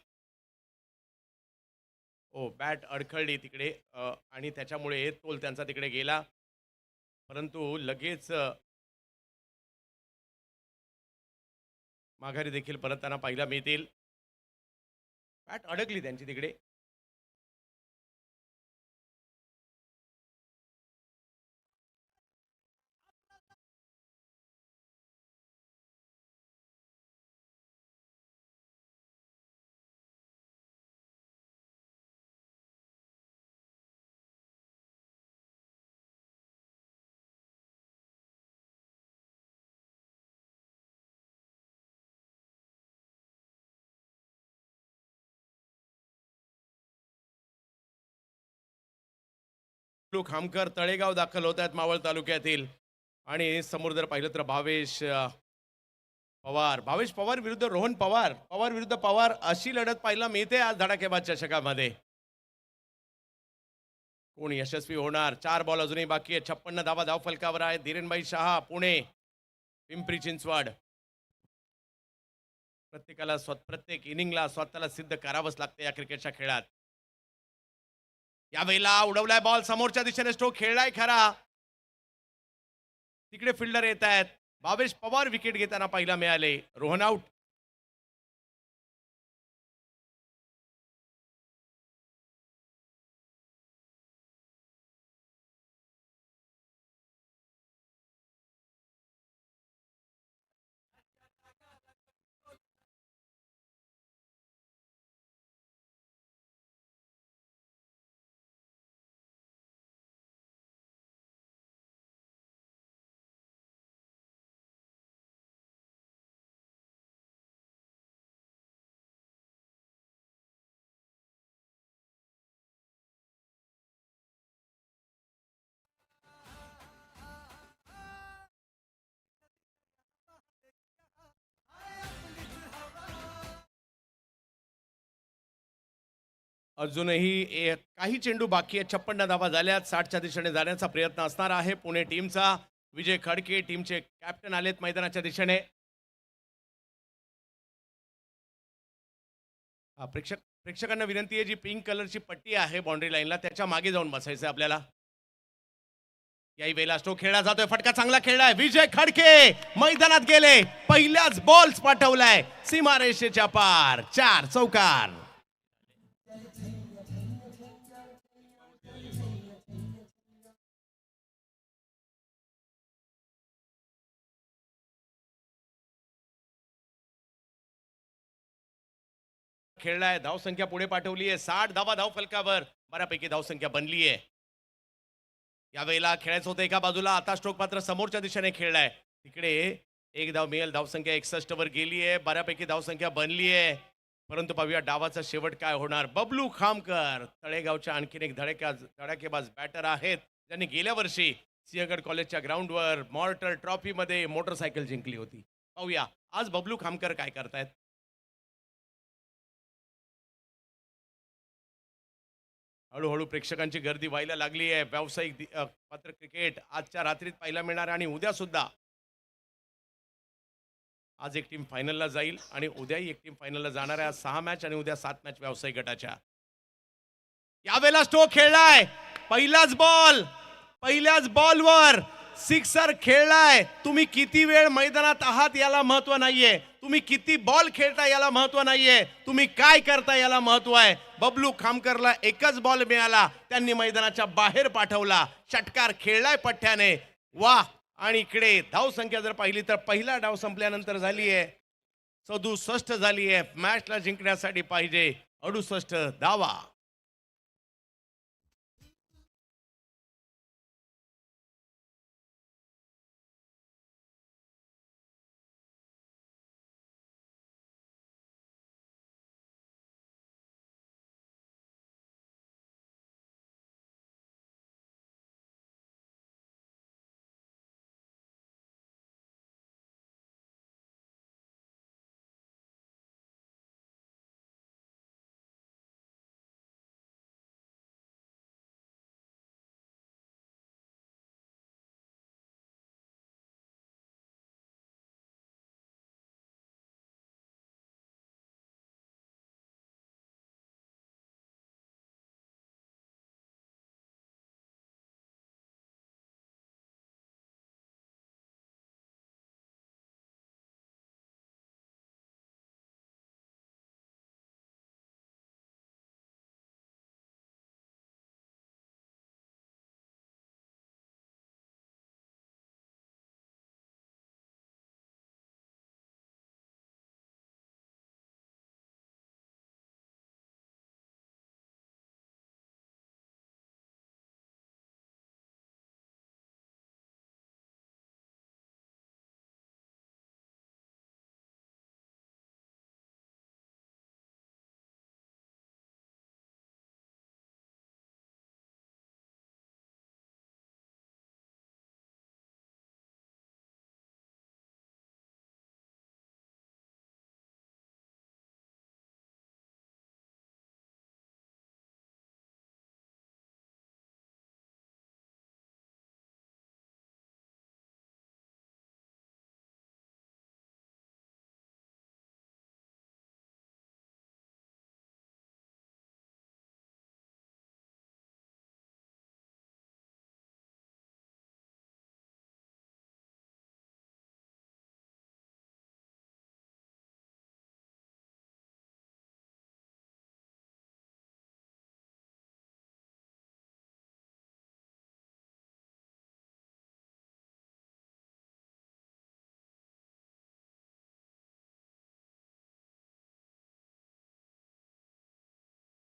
ओ बॅट अडखळली तिकडे आणि त्याच्यामुळे तोल त्यांचा तिकडे गेला. परंतु लगेच माघारी देखील परतताना पाहायला मिळतील. बॅट अडकली त्यांची तिकडे. बबलू खामकर तळेगाव दाखल होत आहेत मावळ तालुक्यातील. आणि समोर जर पाहिलं तर भावेश पवार विरुद्ध रोहन पवार, पवार विरुद्ध पवार अशी लढत पाहायला मिळते आज धडाकेबाज चषकामध्ये. कोण यशस्वी होणार? 4 बॉल अजूनही बाकी आहे. 56 धावा धावफलकावर आहे. धीरेनभाई शहा पुणे, पिंपरी चिंचवड. प्रत्येकाला प्रत्येक इनिंगला स्वतःला सिद्ध करावंच लागतं या क्रिकेटच्या खेळात. यावेळेला उडवलाय बॉल समोरच्या दिशेने. स्ट्रोक खेळलाय खरा. तिकडे फिल्डर येत आहेत. भावेश पवार विकेट घेताना पाहायला मिळाले. रोहन आउट. अजूनही काही चेंडू बाकी आहेत. 56 धावा झाल्यात. 60च्या दिशेने जाण्याचा प्रयत्न असणार आहे पुणे टीमचा. विजय खडके टीमचे कॅप्टन आलेत मैदानाच्या दिशेने. प्रेक्षकांना विनंती आहे, जी पिंक कलरची पट्टी आहे बाउंड्री लाईनला त्याच्या मागे जाऊन बसायचं आपल्याला. याही वेळेला स्ट्रोक खेळला जातोय. फटका चांगला खेळलाय. विजय खडके मैदानात गेले. पहिल्याच बॉल्स पाठवलाय सीमारेषेच्या पार. 4 चौकार. खेळलाय. धावसंख्या पुढे पाठवली आहे. 60 धावा धावफलकावर बऱ्यापैकी धावसंख्या बनली आहे. यावेळेला खेळायचं होतं एका बाजूला. आता स्ट्रोक मात्र समोरच्या दिशेने खेळलाय. तिकडे एक धाव मिळेल. धावसंख्या 61 वर गेली आहे. बऱ्यापैकी धावसंख्या बनली आहे. परंतु पाहूया डावाचा शेवट काय होणार. बबलू खामकर तळेगावच्या आणखीन एक धडाकेबाज बॅटर आहेत, ज्यांनी गेल्या वर्षी सिंहगड कॉलेजच्या ग्राउंडवर मॉर्टर ट्रॉफीमध्ये मोटरसायकल जिंकली होती. पाहूया आज बबलू खामकर काय करतायत. हळूहळू प्रेक्षकांची गर्दी व्हायला लागली आहे. व्यावसायिक पात्र क्रिकेट आजच्या रात्रीत पाहायला मिळणार आणि उद्या सुद्धा. आज एक टीम फायनलला जाईल आणि उद्याही एक टीम फायनलला जाणार आहे. आज 6 मॅच आणि उद्या 7 मॅच व्यावसायिक गटाच्या. यावेळेला स्ट्रोक खेळलाय. पहिल्याच बॉलवर सिक्सर खेळलाय. तुम्ही किती वेळ मैदानात आहात याला महत्व नाहीये. तुम्ही किती बॉल खेळता याला महत्व नाहीये. तुम्ही काय करता याला महत्व आहे. बबलू खामकरला एकच बॉल मिळाला. त्यांनी मैदानाच्या बाहेर पाठवला. षटकार खेळलाय पठ्ठ्याने. वाह. आणि इकडे धावसंख्या जर पाहिली तर पहिला डाव संपल्यानंतर झाली आहे 67 झाली आहे. मॅचला जिंकण्यासाठी पाहिजे 68 धावा.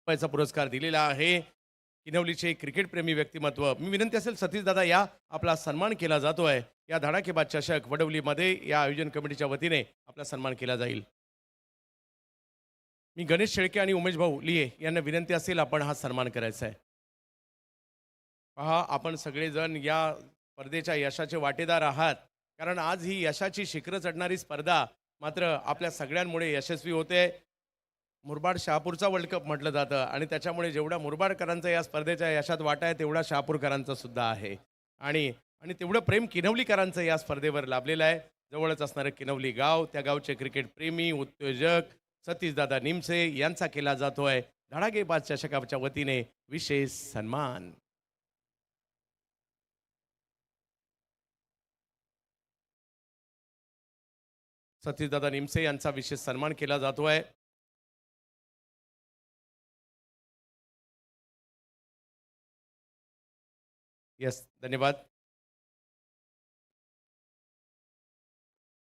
रुपयाचा पुरस्कार दिलेला आहे. किनवलीचे क्रिकेटप्रेमी व्यक्तिमत्व. मी विनंती असेल सतीश दादा या आपला सन्मान केला जातोय. या धडाकेबाज चषक वडवलीमध्ये या आयोजन कमिटीच्या वतीने आपला सन्मान केला जाईल. मी गणेश शेळके आणि उमेश भाऊ लिये यांना विनंती असेल आपण हा सन्मान करायचा आहे. पहा आपण सगळेजण या स्पर्धेच्या यशाचे वाटेदार आहात. कारण आज ही यशाची शिखरं चढणारी स्पर्धा मात्र आपल्या सगळ्यांमुळे यशस्वी होते. मुरबाड शहापूरचा वर्ल्ड कप म्हटलं जातं आणि त्याच्यामुळे जेवढा मुरबाडकरांचा या स्पर्धेच्या यशात वाटा आहे तेवढा शहापूरकरांचा सुद्धा आहे. आणि आणि तेवढं प्रेम किनवलीकरांचं या स्पर्धेवर लाभलेलं आहे. जवळच असणारं किनवली गाव, त्या गावचे क्रिकेट प्रेमी उद्योजक सतीशदादा निमसे यांचा केला जातोय धडाकेबाज चषकाच्या वतीने विशेष सन्मान. सतीशदादा निमसे यांचा विशेष सन्मान केला जातोय. यस, धन्यवाद.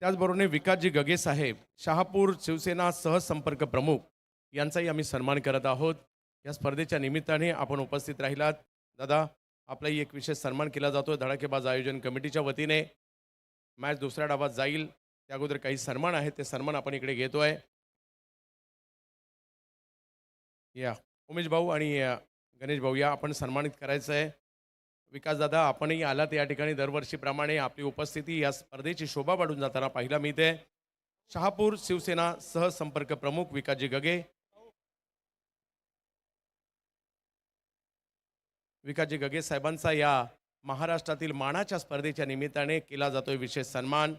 त्याचबरोबर विकासजी गगे साहेब शहापूर शिवसेना सहसंपर्क प्रमुख यांचाही आम्ही सन्मान करत आहोत. या स्पर्धेच्या निमित्ताने आपण उपस्थित राहिलात. दादा आपलाही एक विशेष सन्मान केला जातो धडाकेबाज आयोजन कमिटीच्या वतीने. मॅच दुसऱ्या डावात जाईल त्या अगोदर काही सन्मान आहेत ते सन्मान आपण इकडे घेतोय. या उमेश भाऊ आणि गणेश भाऊ या आपण सन्मानित करायचं आहे. विकासदादा आपणही आलात या ठिकाणी दरवर्षीप्रमाणे आपली उपस्थिती या स्पर्धेची शोभा वाढून जाताना पाहायला मिळते. शहापूर शिवसेना सहसंपर्क प्रमुख विकासजी गगे. विकासजी गगे साहेबांचा या महाराष्ट्रातील मानाच्या स्पर्धेच्या निमित्ताने केला जातोय विशेष सन्मान.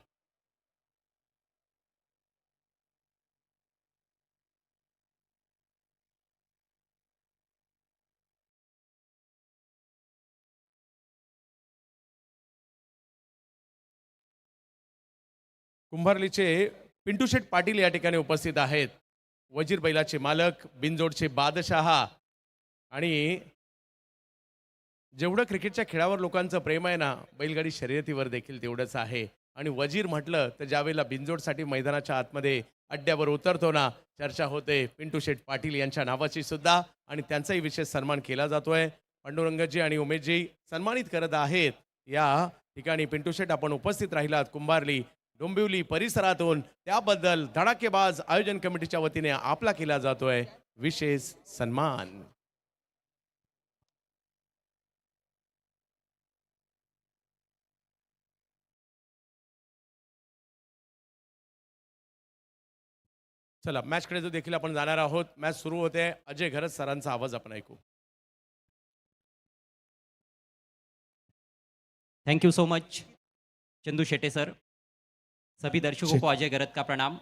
कुंभारलीचे पिंटू शेठ पाटील या ठिकाणी उपस्थित आहेत. वजीर बैलाचे मालक, बिनजोडचे बादशहा. आणि जेवढं क्रिकेटच्या खेळावर लोकांचं प्रेम आहे ना बैलगाडी शर्यतीवर देखील तेवढंच आहे. आणि वजीर म्हटलं तर ज्यावेळेला बिनजोडसाठी मैदानाच्या आतमध्ये अड्ड्यावर उतरतो ना चर्चा होते पिंटू शेठ पाटील यांच्या नावाची सुद्धा. आणि त्यांचाही विशेष सन्मान केला जातोय. पांडुरंगजी आणि उमेशजी सन्मानित करत आहेत. या ठिकाणी पिंटू शेठ आपण उपस्थित राहिलात कुंभारली डोंबिवली परिसरातून त्याबद्दल धडाकेबाज आयोजन कमिटीच्या वतीने आपला केला जातोय विशेष सन्मान. चला मॅचकडे जो देखील आपण जाणार आहोत. मॅच सुरू होते. अजय घरत सरांचा आवाज आपण ऐकू. Thank you so much Chandu Shette sir. सभी दर्शकों को अजय गरत का प्रणाम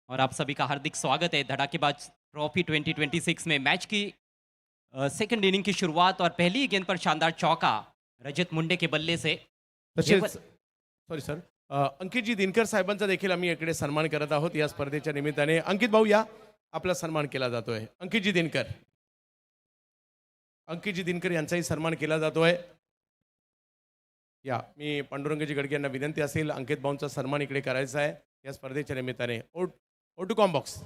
और आप सभी का हार्दिक स्वागत है धड़ाकेबाज ट्रॉफी 2026 में। मैच की सेकंड इनिंग की शुरुआत और पहली ही गेंद पर शानदार चौका रजत मुंडे के बल्ले से। तसेच सॉरी सर अंकितजी दिनकर साहेबांचा देखील आम्ही इकडे सन्मान करत आहोत या स्पर्धेच्या निमित्ताने. अंकित भाऊ या आपला सन्मान केला जातोय. अंकितजी दिनकर यांचाही सन्मान केला जातोय. या मी पांडुरंगजी गडगे यांना विनंती असेल अंकित भाऊंचा सन्मान इकडे करायचा आहे या स्पर्धेच्या निमित्ताने. ओ टू कॉम बॉक्स.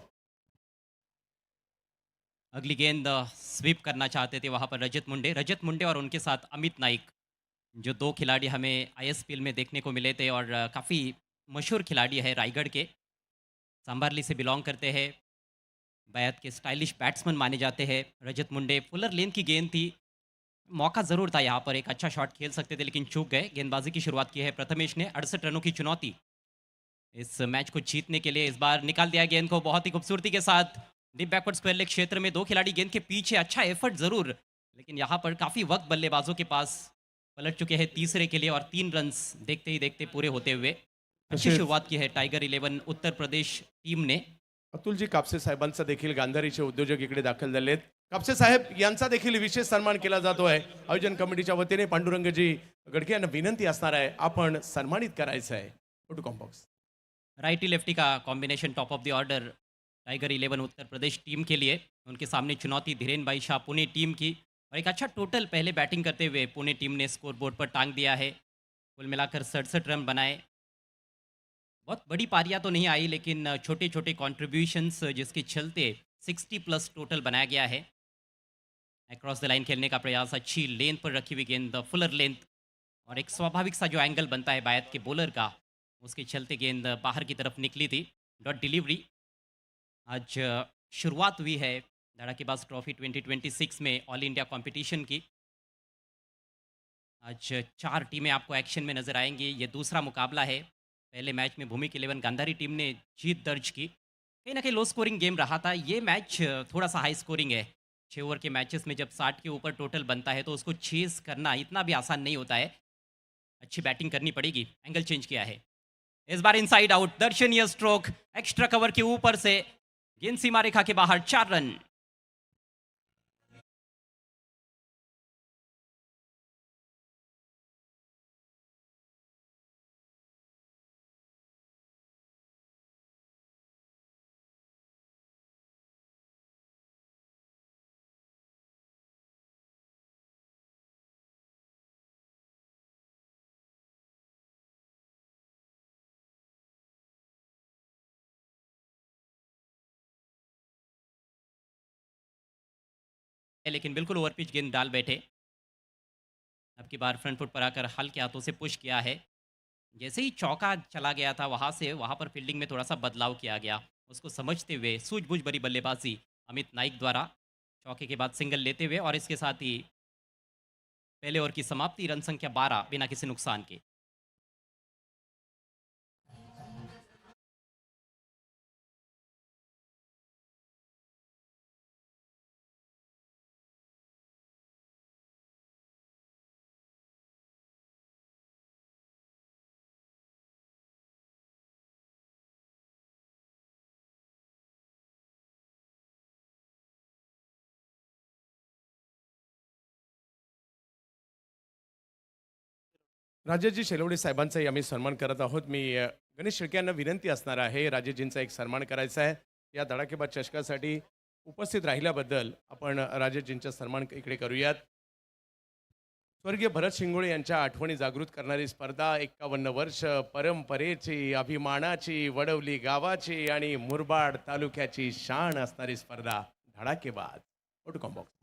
अगली गेंद स्वीप करना चाहते थे वहां पर रजत मुंडे और उनके साथ अमित नाइक, जो दो खिलाड़ी हमें आईएसपीएल में देखने को मिले थे और काफ़ी मशहूर खिलाड़ी है, रायगढ़ के, सांबारली से बिलोंग करते हैं, बैत के स्टाइलिश बैट्समैन माने जाते हैं रजत मुंडे। फुलर लेन की गेंद थी, मौका ज़रूर था यहाँ पर, एक अच्छा शॉट खेल सकते थे लेकिन चूक गए। गेंदबाजी की शुरुआत की है प्रथमेश ने। 68 रनों की चुनौती इस मैच को जीतने के लिए। इस बार निकाल दिया गेंद को बहुत ही खूबसूरती के साथ डीप बैकवर्ड स्क्वायर लेग क्षेत्र में। दो खिलाड़ी गेंद के पीछे, अच्छा एफर्ट ज़रूर, लेकिन यहाँ पर काफ़ी वक्त बल्लेबाजों के पास पलट चुके हैं तीसरे के लिए और 3 रन्स देखते ही देखते पूरे होते हुए। अच्छी शुरुआत की है टाइगर 11 उत्तर प्रदेश टीम ने। अतुलजी कापसे साहेबांचा देखील गांधारीचे उद्योजक इकडे दाखल झालेत. कापसे साहेब यांचा देखील विशेष सन्मान केला जातोय आयोजन कमिटीच्या वतीने. पांडुरंगजी गडके यांना विनंती असणार आहे आपण सन्मानित करायचं आहे. टू कॉम्बॉक्स. राइटी लेफ्टी का combination top of the order tiger 11 Uttar Pradesh team के लिए। उनके सामने चुनौती धीरेन भाई शाह पुणे टीम की, और एक अच्छा टोटल पहले बैटिंग करते हुए पुणे टीम ने स्कोर बोर्ड पर टांग दिया है। कुल मिलाकर 67 रन बनाए। बहुत बड़ी पारियां तो नहीं आई, लेकिन छोटे छोटे कॉन्ट्रीब्यूशंस जिसके चलते 60 प्लस टोटल बनाया गया है। अक्रॉस द लाइन खेलने का प्रयास, अच्छी लेंथ पर रखी हुई गेंद, फुलर लेंथ, और एक स्वाभाविक सा जो एंगल बनता है बायत के बॉलर का, उसके चलते गेंद बाहर की तरफ निकली थी। Dot delivery. आज शुरुआत हुई है धड़ाकेबाज ट्रॉफी 2026 में ऑल इंडिया कंपटीशन की। आज 4 टीमें आपको एक्शन में नजर आएंगी। ये दूसरा मुकाबला है। पहले मैच में भूमि 11 गांधारी टीम ने जीत दर्ज की। कहीं ना कहीं लो स्कोरिंग गेम रहा था। ये मैच थोड़ा सा हाई स्कोरिंग है। 6 ओवर के मैचेस में जब 60 के ऊपर टोटल बनता है तो उसको चेस करना इतना भी आसान नहीं होता है। अच्छी बैटिंग करनी पड़ेगी। एंगल चेंज किया है इस बार, इनसाइड आउट, दर्शनीय स्ट्रोक, एक्स्ट्रा कवर के ऊपर से गेंद सीमा रेखा के बाहर, 4 रन। लेकिन बिल्कुल ओवर पिच गेंद डाल बैठे। अब की बार फ्रंट फुट पर आकर हल्के हाथों से पुश किया है। जैसे ही चौका चला गया था वहां से, वहां पर फील्डिंग में थोड़ा सा बदलाव किया गया। उसको समझते हुए सूझबूझ भरी बल्लेबाजी अमित नाइक द्वारा, चौके के बाद सिंगल लेते हुए, और इसके साथ ही पहले ओवर की समाप्ति, रन संख्या 12 बिना किसी नुकसान के। राजेशजी शेलवडे साहेबांचाही आम्ही सन्मान करत आहोत. मी गणेश शेळके यांना विनंती असणार आहे राजेशजींचा एक सन्मान करायचा आहे. या धडाकेबाज चषकासाठी उपस्थित राहिल्याबद्दल आपण राजेशजींचा सन्मान इकडे करूयात. स्वर्गीय भरत शिंगोळे यांच्या आठवणी जागृत करणारी स्पर्धा, 51 वर्ष परंपरेची, अभिमानाची, वडवली गावाची आणि मुरबाड तालुक्याची शान असणारी स्पर्धा धडाकेबाज. Outcome box.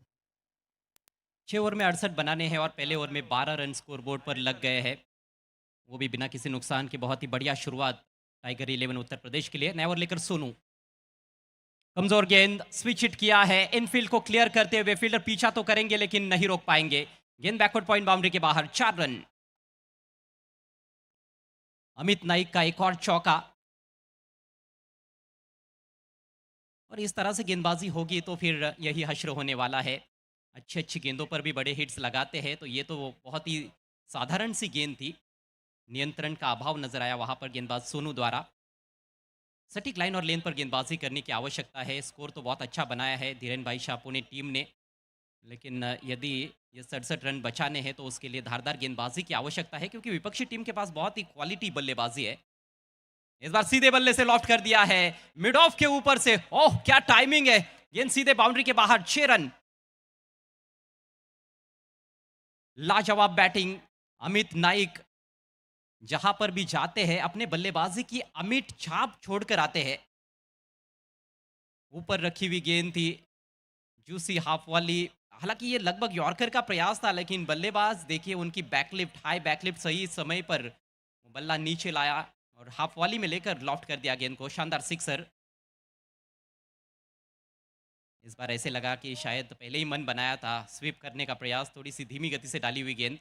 6 ओवर में 68 बनाने हैं और पहले ओवर में 12 रन स्कोर बोर्ड पर लग गए हैं, वो भी बिना किसी नुकसान के। बहुत ही बढ़िया शुरुआत टाइगर 11 उत्तर प्रदेश के लिए। नया ओवर लेकर सोनू, कमजोर गेंद, स्विच हिट किया है, इनफील्ड को क्लियर करते हुए फील्डर पीछा तो करेंगे लेकिन नहीं रोक पाएंगे। गेंद बैकवर्ड पॉइंट बाउंड्री के बाहर, 4 रन। अमित नाइक का एक और चौका, और इस तरह से गेंदबाजी होगी तो फिर यही हश्र होने वाला है। अच्छी अच्छी गेंदों पर भी बड़े हिट्स लगाते हैं, तो ये तो बहुत ही साधारण सी गेंद थी। नियंत्रण का अभाव नजर आया वहां पर गेंदबाज सोनू द्वारा। सटीक लाइन और लेन पर गेंदबाजी करने की आवश्यकता है। स्कोर तो बहुत अच्छा बनाया है धीरेन भाई शाहपुणे टीम ने, लेकिन यदि ये 67 रन बचाने हैं तो उसके लिए धारदार गेंदबाजी की आवश्यकता है, क्योंकि विपक्षी टीम के पास बहुत ही क्वालिटी बल्लेबाजी है। इस बार सीधे बल्ले से लॉफ्ट कर दिया है, मिड ऑफ के ऊपर से, ओह क्या टाइमिंग है, गेंद सीधे बाउंड्री के बाहर, 6 रन। लाजवाब बैटिंग अमित नाइक, जहां पर भी जाते हैं अपने बल्लेबाजी की अमिट छाप छोड़कर आते हैं। ऊपर रखी हुई गेंद थी, जूसी हाफ वाली। हालांकि ये लगभग यॉर्कर का प्रयास था, लेकिन बल्लेबाज देखिए उनकी बैकलिफ्ट, हाई बैकलिफ्ट, सही समय पर बल्ला नीचे लाया और हाफ वाली में लेकर लॉफ्ट कर दिया गेंद को। शानदार सिक्सर। इस बार ऐसे लगा कि शायद पहले ही मन बनाया था। स्वीप करने का प्रयास, थोड़ी सी धीमी गति से डाली हुई गेंद,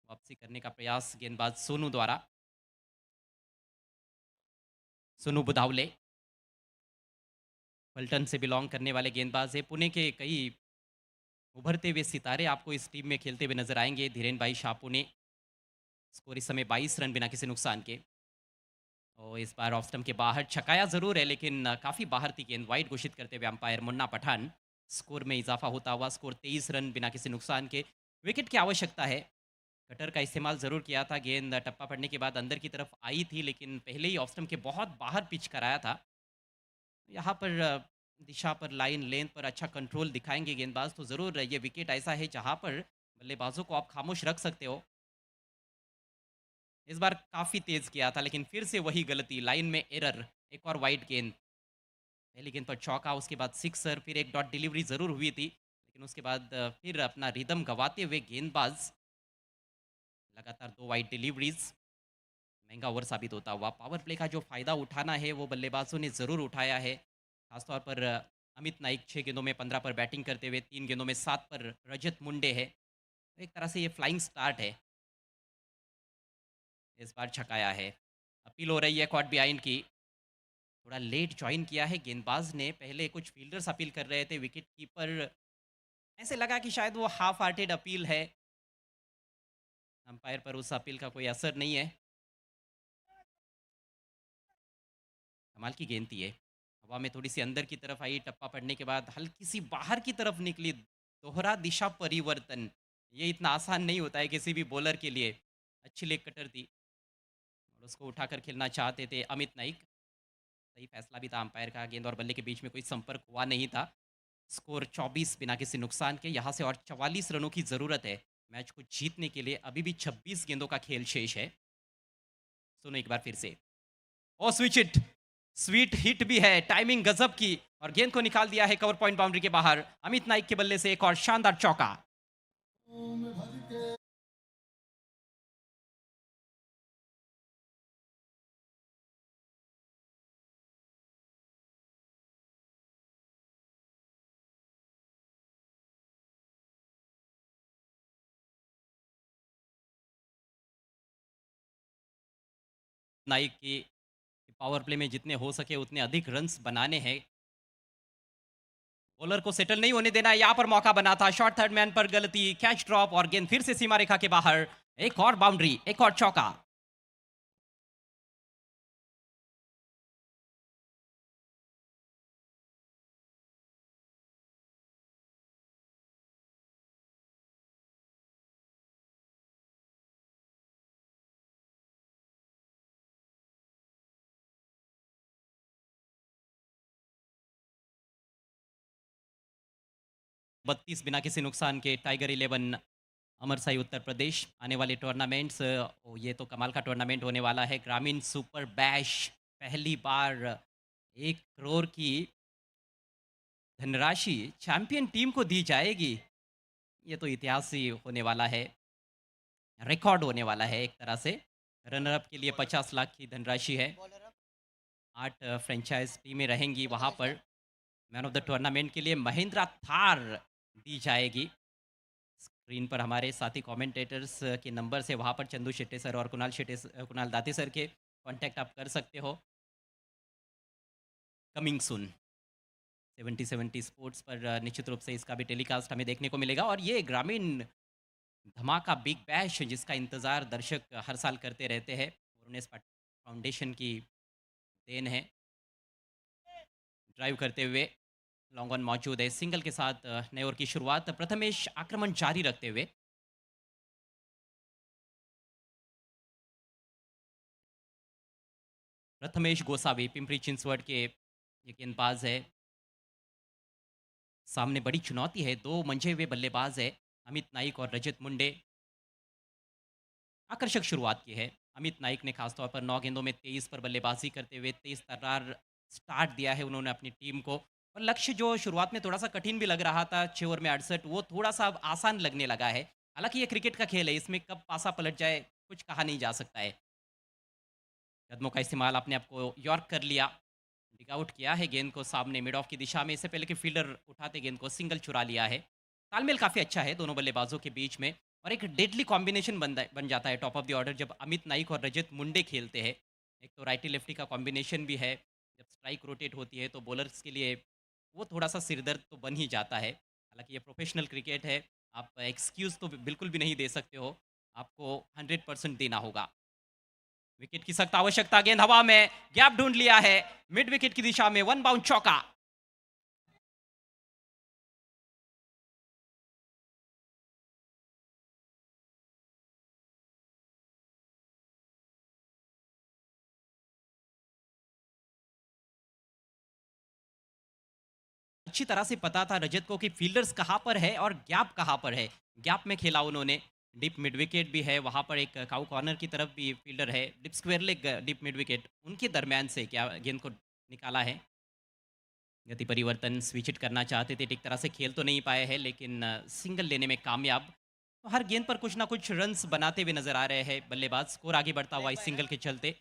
वापसी करने का प्रयास गेंदबाज सोनू द्वारा। सोनू बुधावले पल्टन से बिलोंग करने वाले गेंदबाज है। पुणे के कई उभरते हुए सितारे आपको इस टीम में खेलते हुए नजर आएंगे। धीरेन भाई शाहपुणे, स्कोर इस समय 22 रन बिना किसी नुकसान के। और इस बार ऑफ स्टंप के बाहर छकाया जरूर है, लेकिन काफ़ी बाहर थी गेंद। वाइड घोषित करते हुए अंपायर मुन्ना पठान। स्कोर में इजाफा होता हुआ स्कोर 23 रन बिना किसी नुकसान के। विकेट की आवश्यकता है। कटर का इस्तेमाल ज़रूर किया था। गेंद टप्पा पड़ने के बाद अंदर की तरफ आई थी, लेकिन पहले ही ऑफ स्टंप के बहुत बाहर पिच कराया था। यहाँ पर दिशा पर, लाइन लेंथ पर अच्छा कंट्रोल दिखाएंगे गेंदबाज तो ज़रूर ये विकेट ऐसा है जहाँ पर बल्लेबाजों को आप खामोश रख सकते हो। इस बार काफ़ी तेज़ किया था, लेकिन फिर से वही गलती, लाइन में एरर, एक और वाइड गेंद। पहली गेंद पर चौका, उसके बाद सिक्सर, फिर एक डॉट डिलीवरी ज़रूर हुई थी, लेकिन उसके बाद फिर अपना रिदम गँवाते हुए गेंदबाज, लगातार 2 वाइड डिलीवरीज़, महँगा ओवर साबित होता हुआ। पावर प्ले का जो फ़ायदा उठाना है, वो बल्लेबाजों ने ज़रूर उठाया है। ख़ासतौर पर अमित नाइक 6 गेंदों में 15 पर बैटिंग करते हुए, 3 गेंदों में 7 पर रजत मुंडे है। एक तरह से ये फ्लाइंग स्टार्ट है, इस बार छकाया है। अपील हो रही है कॉट बिहाइंड की। थोड़ा लेट जॉइन किया है गेंदबाज ने, पहले कुछ फील्डर्स अपील कर रहे थे, विकेट कीपर ऐसे लगा कि शायद वो हाफ हार्टेड अपील है। अंपायर पर उस अपील का कोई असर नहीं है। कमाल की गेंद थी ये। हवा में थोड़ी-सी अंदर की तरफ आई, टप्पा पड़ने के बाद हल्की-सी बाहर की तरफ निकली। दोहरा दिशा परिवर्तन, ये इतना आसान नहीं होता है किसी भी बॉलर के लिए। अच्छी लेग कटर थी और उसको उठाकर खेलना चाहते थे अमित नाइक। सही फैसला भी था अंपायर का, गेंद और बल्ले के बीच में कोई संपर्क हुआ नहीं था। स्कोर 24 बिना किसी नुकसान के, यहाँ से और 44 रनों की ज़रूरत है मैच को जीतने के लिए। अभी भी 26 गेंदों का खेल शेष है। सुनो एक बार फिर से। ओ स्विच इट, स्वीट हिट भी है, टाइमिंग गजब की, और गेंद को निकाल दिया है कवर पॉइंट बाउंड्री के बाहर। अमित नाइक के बल्ले से एक और शानदार चौका। नाइक की पावर प्ले में जितने हो सके उतने अधिक रन्स बनाने हैं। बॉलर को सेटल नहीं होने देना है। यहाँ पर मौका बना था, शॉर्ट थर्ड मैन पर गलती, कैच ड्रॉप और गेंद फिर से सीमा रेखा के बाहर। एक और बाउंड्री, एक और चौका। 32 बिना किसी नुकसान के, टाइगर 11 अमरसाई उत्तर प्रदेश। आने वाले टूर्नामेंट्स, ये तो कमाल का टूर्नामेंट होने वाला है। ग्रामीण सुपर बैश, पहली बार 1 करोड़ की धनराशि चैंपियन टीम को दी जाएगी। ये तो इतिहास ही होने वाला है, रिकॉर्ड होने वाला है एक तरह से। रनर अप के लिए 50 लाख की धनराशि है। 8 फ्रेंचाइज टीमें रहेंगी वहाँ पर। मैन ऑफ द टूर्नामेंट के लिए महिंद्रा थार दी जाएगी। स्क्रीन पर हमारे साथी कमेंटेटर्स के नंबर से, वहाँ पर चंदू शेट्टे सर और कुणाल दाते सर के कांटेक्ट आप कर सकते हो। कमिंग सून 70-70 स्पोर्ट्स पर निश्चित रूप से इसका भी टेलीकास्ट हमें देखने को मिलेगा। और ये ग्रामीण धमाका बिग बैश जिसका इंतज़ार दर्शक हर साल करते रहते हैं, वरुणेश फाउंडेशन की देन है। ड्राइव करते हुए लॉन्ग ऑन मौजूद है, सिंगल के साथ नए ओवर की शुरुआत। प्रथमेश आक्रमण जारी रखते हुए, प्रथमेश गोसावी पिंपरी चिंचवड के ये गेंदबाज है। सामने बड़ी चुनौती है, 2 मंझे हुए बल्लेबाज है, अमित नाइक और रजत मुंडे। आकर्षक शुरुआत की है अमित नाइक ने, खासतौर पर 9 गेंदों में 23 पर बल्लेबाजी करते हुए तेज तर्रार स्टार्ट दिया है उन्होंने अपनी टीम को। और लक्ष्य जो शुरुआत में थोड़ा सा कठिन भी लग रहा था, 6 ओवर में 68, वो थोड़ा सा अब आसान लगने लगा है। हालांकि ये क्रिकेट का खेल है, इसमें कब पासा पलट जाए कुछ कहा नहीं जा सकता है। कदमों का इस्तेमाल, आपने आपको यॉर्क कर लिया, डिग आउट किया है गेंद को सामने मिड ऑफ की दिशा में, इससे पहले कि फील्डर उठाते गेंद को सिंगल चुरा लिया है। तालमेल काफ़ी अच्छा है दोनों बल्लेबाजों के बीच में, और एक डेडली कॉम्बिनेशन बन जाता है टॉप ऑफ द ऑर्डर जब अमित नाइक और रजत मुंडे खेलते हैं। एक तो राइटी लेफ्टी का कॉम्बिनेशन भी है, जब स्ट्राइक रोटेट होती है तो बॉलर्स के लिए वो थोड़ा सा सिरदर्द तो बन ही जाता है। हालांकि ये प्रोफेशनल क्रिकेट है, आप एक्सक्यूज़ तो बिल्कुल भी नहीं दे सकते हो, आपको 100% देना होगा। विकेट की सख्त आवश्यकता, गेंद हवा में, गैप ढूंढ लिया है मिड विकेट की दिशा में, 1 बाउंड चौका। अच्छी तरह से पता था रजत को कि फील्डर्स कहाँ पर है और गैप कहाँ पर है। गैप में खेला उन्होंने, डीप मिड विकेट भी है, वहाँ पर एक काउ कॉर्नर की तरफ भी फील्डर है, deep square leg deep mid wicket, उनके दरमियान से क्या गेंद को निकाला है। गति परिवर्तन स्विच इट करना चाहते थे, ठीक तरह से खेल तो नहीं पाए हैं, लेकिन सिंगल लेने में कामयाब। तो हर गेंद पर कुछ ना कुछ रन्स बनाते हुए नजर आ रहे हैं बल्लेबाज, स्कोर आगे बढ़ता हुआ इस सिंगल के चलते।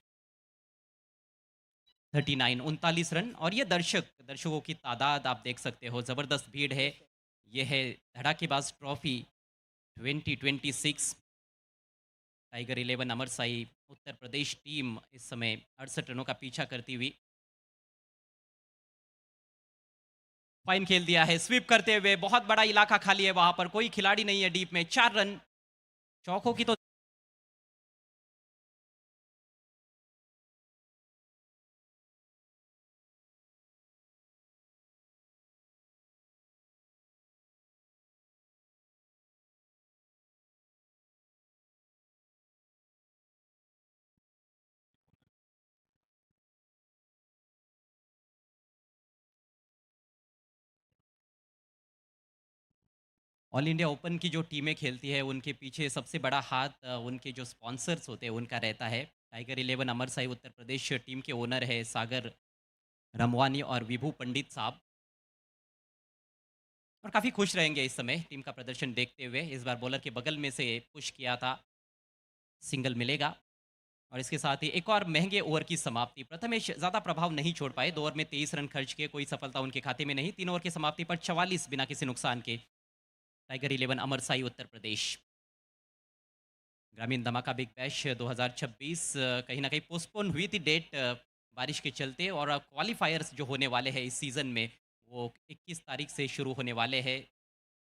39 रन, और ये दर्शकों की तादाद आप देख सकते हो, ज़बरदस्त भीड़ है। ये है धड़ाकेबाज trophy 2026। Tiger 11 अमरसाई Uttar Pradesh team इस समय 68 रनों का पीछा करती हुई। फाइन खेल दिया है, स्वीप करते हुए, बहुत बड़ा इलाका खाली है, वहां पर कोई खिलाड़ी नहीं है डीप में। 4 रन चौकों की तो ऑल इंडिया ओपन की जो टीमें खेलती है उनके पीछे सबसे बड़ा हाथ उनके जो स्पॉन्सर्स होते हैं उनका रहता है। टाइगर 11 अमर साई उत्तर प्रदेश टीम के ओनर है सागर रमवानी और विभू पंडित साहब, और काफ़ी खुश रहेंगे इस समय टीम का प्रदर्शन देखते हुए। इस बार बॉलर के बगल में से पुश किया था, सिंगल मिलेगा। और इसके साथ ही एक और महंगे ओवर की समाप्ति। प्रथमेश ज़्यादा प्रभाव नहीं छोड़ पाए, 2 ओवर में 23 रन खर्च किए, कोई सफलता उनके खाते में नहीं। 3 ओवर की समाप्ति पर 44 बिना किसी नुकसान के। टाइगर 11 अमर साई उत्तर प्रदेश। ग्रामीण धमाका बिग बैश 2026 कहीं ना कहीं पोस्टपोन हुई थी डेट बारिश के चलते, और क्वालिफायर्स जो होने वाले हैं इस सीज़न में वो 21 तारीख से शुरू होने वाले हैं।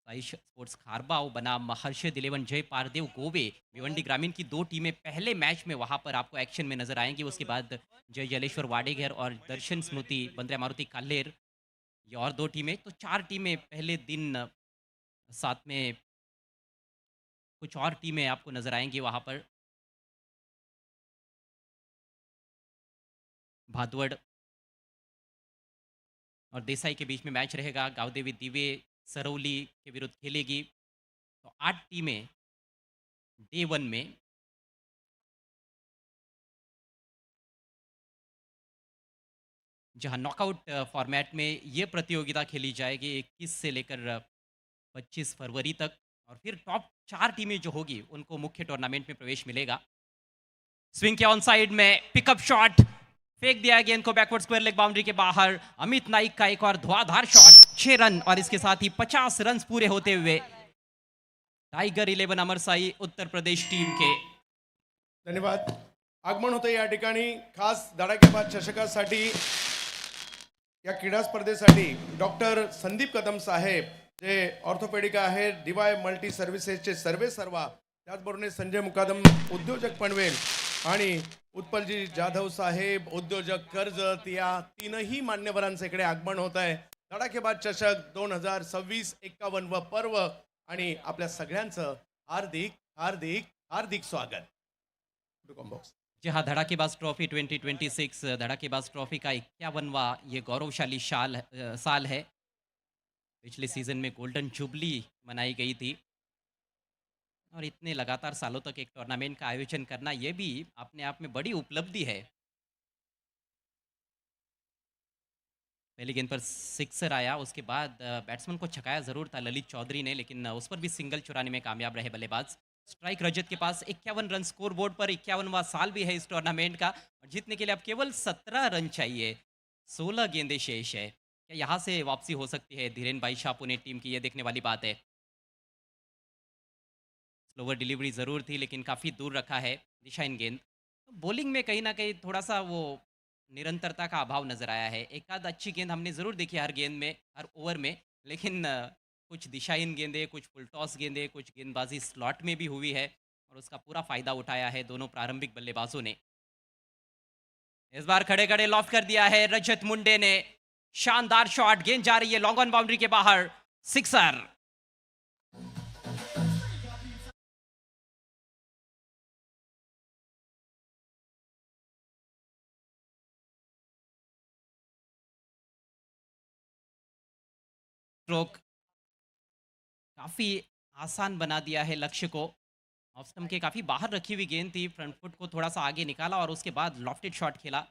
साइश स्पोर्ट्स खारबाव बनाम हर्षद 11 जय पारदेव गोवे, भिवंडी ग्रामीण की 2 टीमें पहले मैच में वहां पर आपको एक्शन में नजर आएंगी। उसके बाद जय जलेश्वर वाडेगर और दर्शन स्मृति बंद्रा मारुति काल्हेर, ये और 2 टीमें। तो 4 टीमें पहले दिन, साथ में कुछ और टीमें आपको नजर आएंगी वहां पर। भादवड़ और देसाई के बीच में मैच रहेगा। गावदेवी दिवे सरौली के विरुद्ध खेलेगी। तो 8 टीमें डे 1 में। जहां नॉकआउट फॉर्मेट में ये प्रतियोगिता खेली जाएगी 21 से लेकर 25 फरवरी तक, और फिर टॉप 4 टीमें जो होगी उनको मुख्य टूर्नामेंट में प्रवेश मिलेगा। स्विंग के ऑन साइड में पिकअप शॉट, फेंक दिया गेंद को बैकवर्ड स्क्वायर लेग बाउंड्री के बाहर। अमित नाइक का एक और धुआंधार शॉट, 6 रन, और इसके साथ ही 50 रन पूरे होते हुए टाइगर 11 अमरसाई उत्तर प्रदेश टीम के। धन्यवाद. आगमन होतं या ठिकाणी खास धडाकेबाज चषकासाठी, या क्रीडा स्पर्धेसाठी डॉक्टर संदीप कदम साहेब जे ऑर्थोपेडिक आहेत, डीवाय मल्टी सर्व्हिसेसचे सर्वे सर्वा, त्याचबरोबर संजय मुकादम उद्योजक पनवेल आणि उत्पलजी जाधव साहेब उद्योजक कर्जत, या तीनही मान्यवरांचं इकडे आगमन होत आहे. धडाकेबाज चषक 2026-51 व पर्व, आणि आपल्या सगळ्यांचं हार्दिक हार्दिक हार्दिक स्वागत. बॉक्स. जी हाँ, धड़ाकेबाज ट्रॉफी 2026, धड़ाकेबाज ट्रॉफी का 51वां ये गौरवशाली साल है। पिछले सीजन में गोल्डन जुबली मनाई गई थी, और इतने लगातार सालों तक एक टूर्नामेंट का आयोजन करना ये भी अपने आप में बड़ी उपलब्धि है। पहली गेंद पर सिक्सर आया, उसके बाद बैट्समैन को छकाया ज़रूर था ललित चौधरी ने, लेकिन उस पर भी सिंगल चुराने में कामयाब रहे बल्लेबाज। स्ट्राइक रजत के पास 51 रन, स्कोर बोर्ड पर 51वां साल भी है इस टूर्नामेंट का, और जीतने के लिए अब केवल 17 रन चाहिए। 16 गेंदें शेष है। क्या यहाँ से वापसी हो सकती है धीरेन भाई शाहपुने टीम की? ये देखने वाली बात है। स्लोवर डिलीवरी ज़रूर थी, लेकिन काफ़ी दूर रखा है दिशाहीन गेंद। तो बॉलिंग में कहीं ना कहीं थोड़ा सा वो निरंतरता का अभाव नज़र आया है। एक आध अच्छी गेंद हमने ज़रूर देखी हर गेंद में, हर ओवर में, लेकिन कुछ दिशाहीन गेंदें, कुछ फुल टॉस गेंदें, कुछ गेंदबाजी स्लॉट में भी हुई है, और उसका पूरा फ़ायदा उठाया है दोनों प्रारंभिक बल्लेबाजों ने। इस बार खड़े खड़े लॉफ्ट कर दिया है रजत मुंडे ने। शानदार शॉट, गेंद जा रही है लॉन्ग ऑन बाउंड्री के बाहर, सिक्सर। स्ट्रोक काफ़ी आसान बना दिया है लक्ष्य को। ऑफ स्टंप के काफ़ी बाहर रखी हुई गेंद थी, फ्रंट फुट को थोड़ा सा आगे निकाला और उसके बाद लॉफ्टेड शॉट खेला।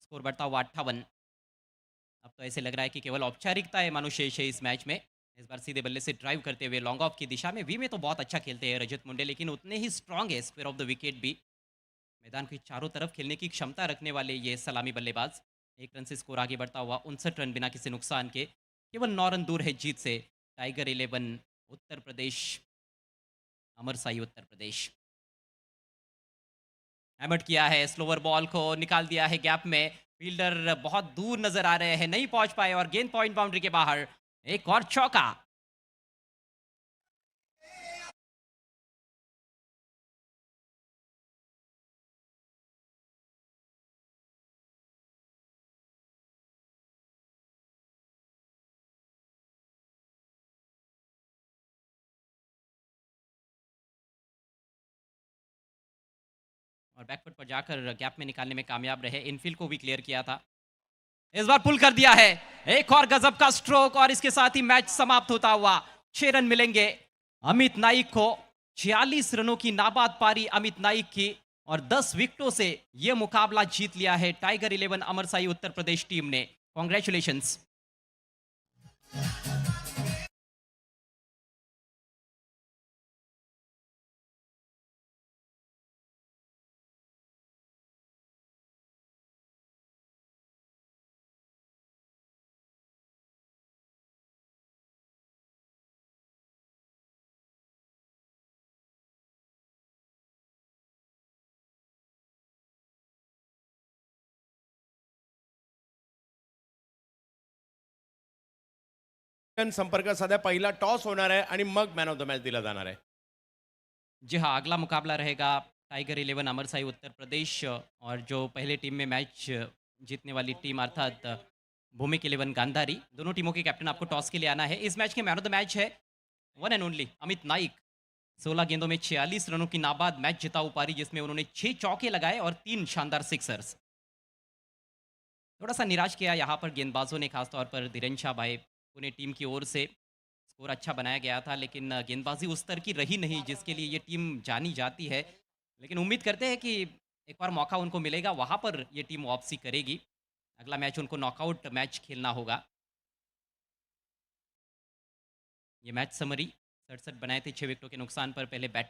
स्कोर बढ़ता हुआ 58। अब तो ऐसे लग रहा है कि केवल औपचारिकता है मानो शेष है इस मैच में। इस बार सीधे बल्ले से ड्राइव करते हुए लॉन्ग ऑफ की दिशा में वी में तो बहुत अच्छा खेलते हैं रजत मुंडे, लेकिन उतने ही स्ट्रांग है स्क्वायर ऑफ द विकेट भी। मैदान के चारों तरफ खेलने की क्षमता रखने वाले ये सलामी बल्लेबाज। 1 रन से स्कोर आगे बढ़ता हुआ 59 रन बिना किसी नुकसान के। केवल 9 रन दूर है जीत से टाइगर 11 उत्तर प्रदेश, अमर साई उत्तर प्रदेश। हैमट किया है, स्लोवर बॉल को निकाल दिया है गैप में। फील्डर बहुत दूर नजर आ रहे हैं, नहीं पहुंच पाए और गेंद पॉइंट बाउंड्री के बाहर। एक और चौका। और बैकफुट पर जाकर गैप में निकालने में कामयाब रहे, इनफील्ड को भी क्लियर किया था। इस बार पुल कर दिया है, एक और गजब का स्ट्रोक और इसके साथ ही मैच समाप्त होता हुआ। 6 रन मिलेंगे अमित नाइक को। 46 रनों की नाबाद पारी अमित नाइक की और 10 विकेटों से यह मुकाबला जीत लिया है टाइगर 11 अमर साई उत्तर प्रदेश टीम ने। कॉन्ग्रेचुलेशंस। संपर्क साधा, पहिला टॉस होणार आहे आणि मग मॅन ऑफ द मॅच दिला जाणार आहे. जी हाँ, अगला मुकाबला रहेगा टाइगर 11 अमर साई उत्तर प्रदेश और जो पहले टीम में मैच जीतने वाली टीम अर्थात भूमिक 11 गांधारी। दोनों टीमों के कैप्टन आपको टॉस के लिए आना है। इस मैच के मैन ऑफ द मैच है one and only Amit Naik. 16 गेंदों में 46 रनों की नाबाद मैच जिताऊ पारी, जिसमें उन्होंने 6 चौके लगाए और 3 शानदार सिक्सर्स। थोड़ा सा निराश किया यहाँ पर गेंदबाजों ने, खासतौर पर धीरेन्द्र शाह भाई। पुणे टीम की ओर से स्कोर अच्छा बनाया गया था, लेकिन गेंदबाजी उस स्तर की रही नहीं जिसके लिए ये टीम जानी जाती है। लेकिन उम्मीद करते हैं कि एक बार मौका उनको मिलेगा, वहाँ पर ये टीम वापसी करेगी। अगला मैच उनको नॉकआउट मैच खेलना होगा। ये मैच समरी 67 बनाए थे 6 विकेटों के नुकसान पर। पहले बैटिंग